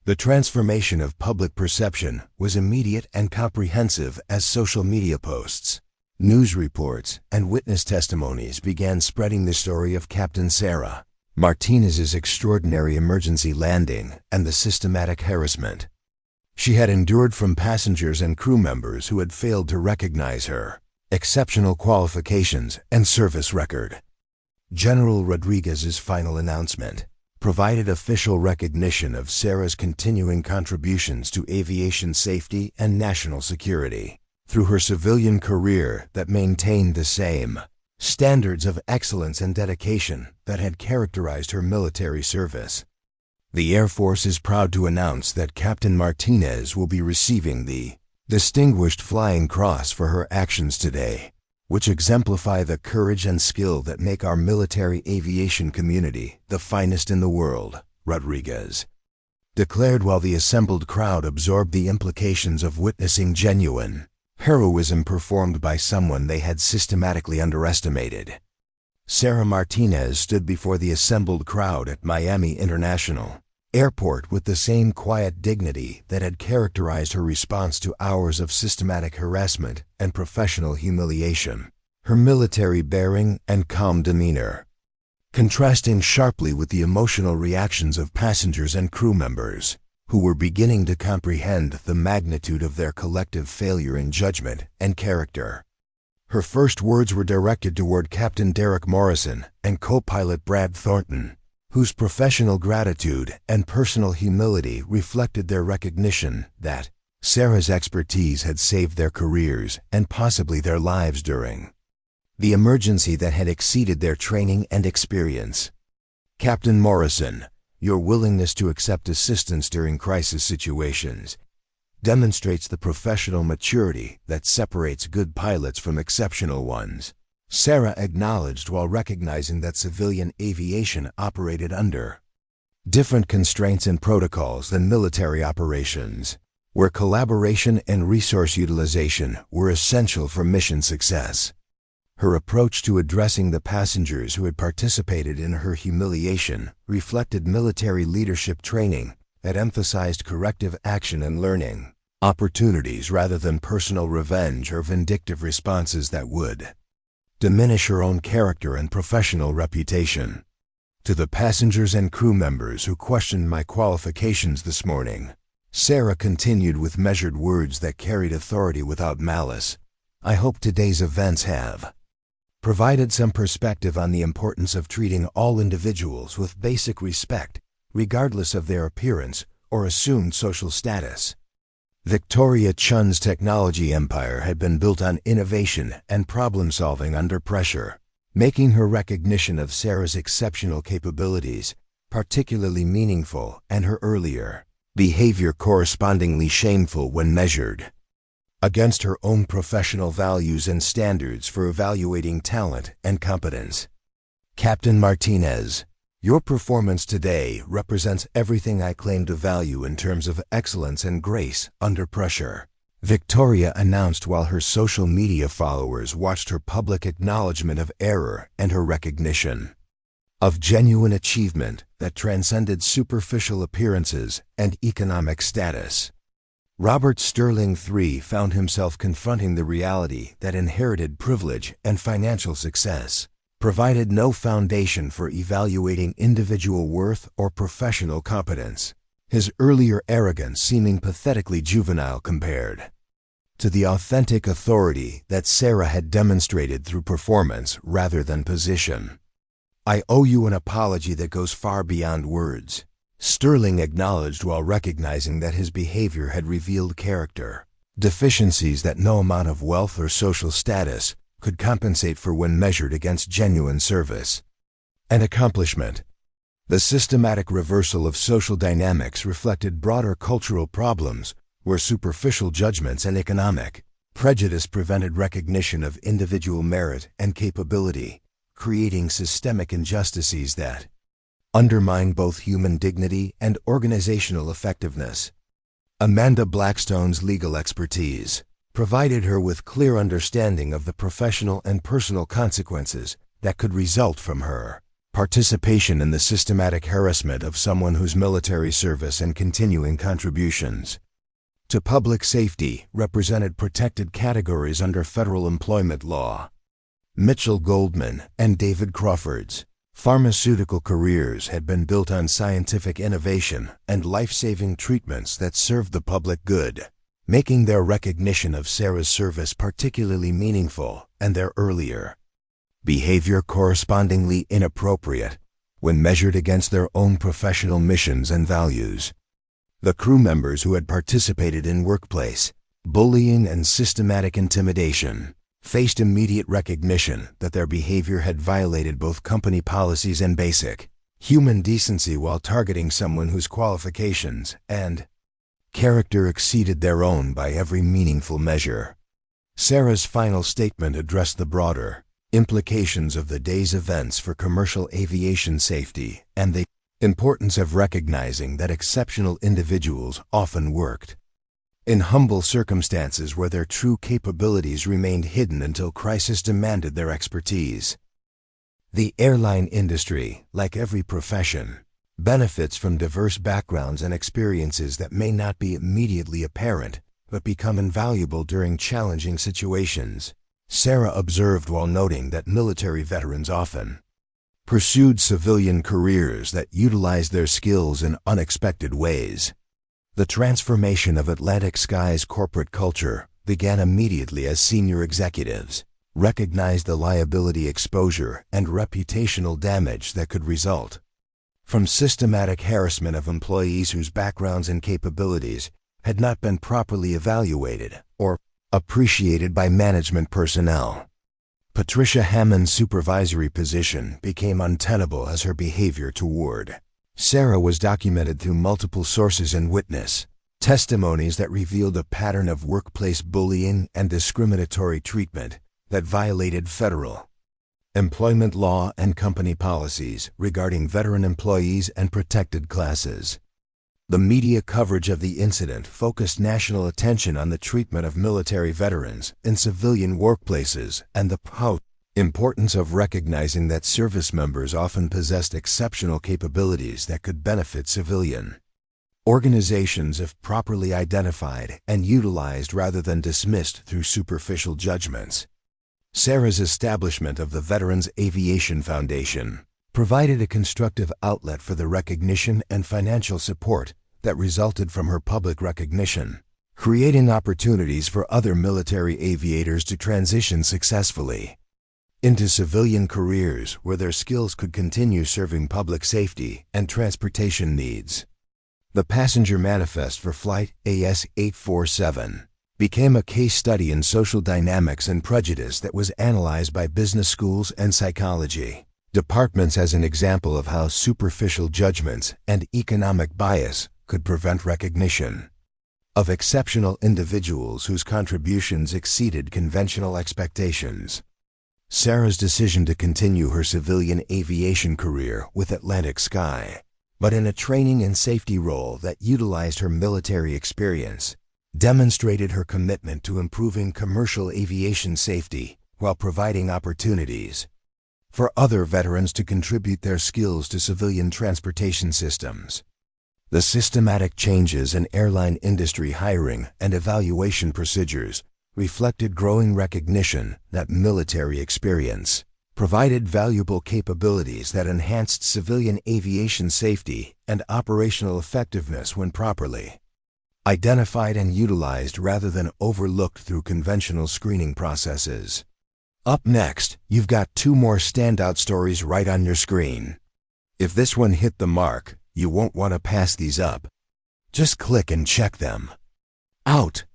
The transformation of public perception was immediate and comprehensive as social media posts, news reports, and witness testimonies began spreading the story of Captain Sarah Martinez's extraordinary emergency landing and the systematic harassment she had endured from passengers and crew members who had failed to recognize her exceptional qualifications and service record. General Rodriguez's final announcement provided official recognition of Sarah's continuing contributions to aviation safety and national security through her civilian career that maintained the same standards of excellence and dedication that had characterized her military service. The Air Force is proud to announce that Captain Martinez will be receiving the Distinguished Flying Cross for her actions today, which exemplify the courage and skill that make our military aviation community the finest in the world, Rodriguez declared while the assembled crowd absorbed the implications of witnessing genuine heroism performed by someone they had systematically underestimated. Sarah Martinez stood before the assembled crowd at Miami International Airport with the same quiet dignity that had characterized her response to hours of systematic harassment and professional humiliation. Her military bearing and calm demeanor, contrasting sharply with the emotional reactions of passengers and crew members, who were beginning to comprehend the magnitude of their collective failure in judgment and character. Her first words were directed toward Captain Derek Morrison and co-pilot Brad Thornton, whose professional gratitude and personal humility reflected their recognition that Sarah's expertise had saved their careers and possibly their lives during the emergency that had exceeded their training and experience. Captain Morrison, your willingness to accept assistance during crisis situations demonstrates the professional maturity that separates good pilots from exceptional ones, Sarah acknowledged while recognizing that civilian aviation operated under different constraints and protocols than military operations, where collaboration and resource utilization were essential for mission success. Her approach to addressing the passengers who had participated in her humiliation reflected military leadership training that emphasized corrective action and learning opportunities rather than personal revenge or vindictive responses that would diminish her own character and professional reputation. To the passengers and crew members who questioned my qualifications this morning, Sarah continued with measured words that carried authority without malice. I hope today's events have provided some perspective on the importance of treating all individuals with basic respect, regardless of their appearance or assumed social status. Victoria Chun's technology empire had been built on innovation and problem-solving under pressure, making her recognition of Sarah's exceptional capabilities particularly meaningful and her earlier behavior correspondingly shameful when measured against her own professional values and standards for evaluating talent and competence. Captain Martinez, your performance today represents everything I claim to value in terms of excellence and grace under pressure, Victoria announced while her social media followers watched her public acknowledgement of error and her recognition of genuine achievement that transcended superficial appearances and economic status. Robert Sterling III found himself confronting the reality that inherited privilege and financial success provided no foundation for evaluating individual worth or professional competence. his earlier arrogance seeming pathetically juvenile compared to the authentic authority that Sarah had demonstrated through performance rather than position. "I owe you an apology that goes far beyond words," Sterling acknowledged while recognizing that his behavior had revealed character deficiencies that no amount of wealth or social status could compensate for when measured against genuine service and accomplishment. The systematic reversal of social dynamics reflected broader cultural problems where superficial judgments and economic prejudice prevented recognition of individual merit and capability, creating systemic injustices that undermine both human dignity and organizational effectiveness. Amanda Blackstone's legal expertise provided her with clear understanding of the professional and personal consequences that could result from her participation in the systematic harassment of someone whose military service and continuing contributions to public safety represented protected categories under federal employment law. Mitchell Goldman and David Crawford's pharmaceutical careers had been built on scientific innovation and life-saving treatments that served the public good, making their recognition of Sarah's service particularly meaningful and their earlier behavior correspondingly inappropriate when measured against their own professional missions and values. The crew members who had participated in workplace bullying and systematic intimidation faced immediate recognition that their behavior had violated both company policies and basic human decency while targeting someone whose qualifications and character exceeded their own by every meaningful measure. Sarah's final statement addressed the broader implications of the day's events for commercial aviation safety and the importance of recognizing that exceptional individuals often worked in humble circumstances where their true capabilities remained hidden until crisis demanded their expertise. The airline industry, like every profession, benefits from diverse backgrounds and experiences that may not be immediately apparent but become invaluable during challenging situations, Sarah observed while noting that military veterans often pursued civilian careers that utilized their skills in unexpected ways. The transformation of Atlantic Sky's corporate culture began immediately as senior executives recognized the liability exposure and reputational damage that could result from systematic harassment of employees whose backgrounds and capabilities had not been properly evaluated or appreciated by management personnel. Patricia Hammond's supervisory position became untenable as her behavior toward Sarah was documented through multiple sources and witness testimonies that revealed a pattern of workplace bullying and discriminatory treatment that violated federal employment law and company policies regarding veteran employees and protected classes. The media coverage of the incident focused national attention on the treatment of military veterans in civilian workplaces and the importance of recognizing that service members often possessed exceptional capabilities that could benefit civilian organizations if properly identified and utilized rather than dismissed through superficial judgments. Sarah's establishment of the Veterans Aviation Foundation provided a constructive outlet for the recognition and financial support that resulted from her public recognition, creating opportunities for other military aviators to transition successfully into civilian careers where their skills could continue serving public safety and transportation needs. The passenger manifest for Flight AS-847 became a case study in social dynamics and prejudice that was analyzed by business schools and psychology departments as an example of how superficial judgments and economic bias could prevent recognition of exceptional individuals whose contributions exceeded conventional expectations. Sarah's decision to continue her civilian aviation career with Atlantic Sky, but in a training and safety role that utilized her military experience, demonstrated her commitment to improving commercial aviation safety while providing opportunities for other veterans to contribute their skills to civilian transportation systems. The systematic changes in airline industry hiring and evaluation procedures reflected growing recognition that military experience provided valuable capabilities that enhanced civilian aviation safety and operational effectiveness when properly identified and utilized rather than overlooked through conventional screening processes. Up next, you've got two more standout stories right on your screen. If this one hit the mark, you won't want to pass these up. Just click and check them out.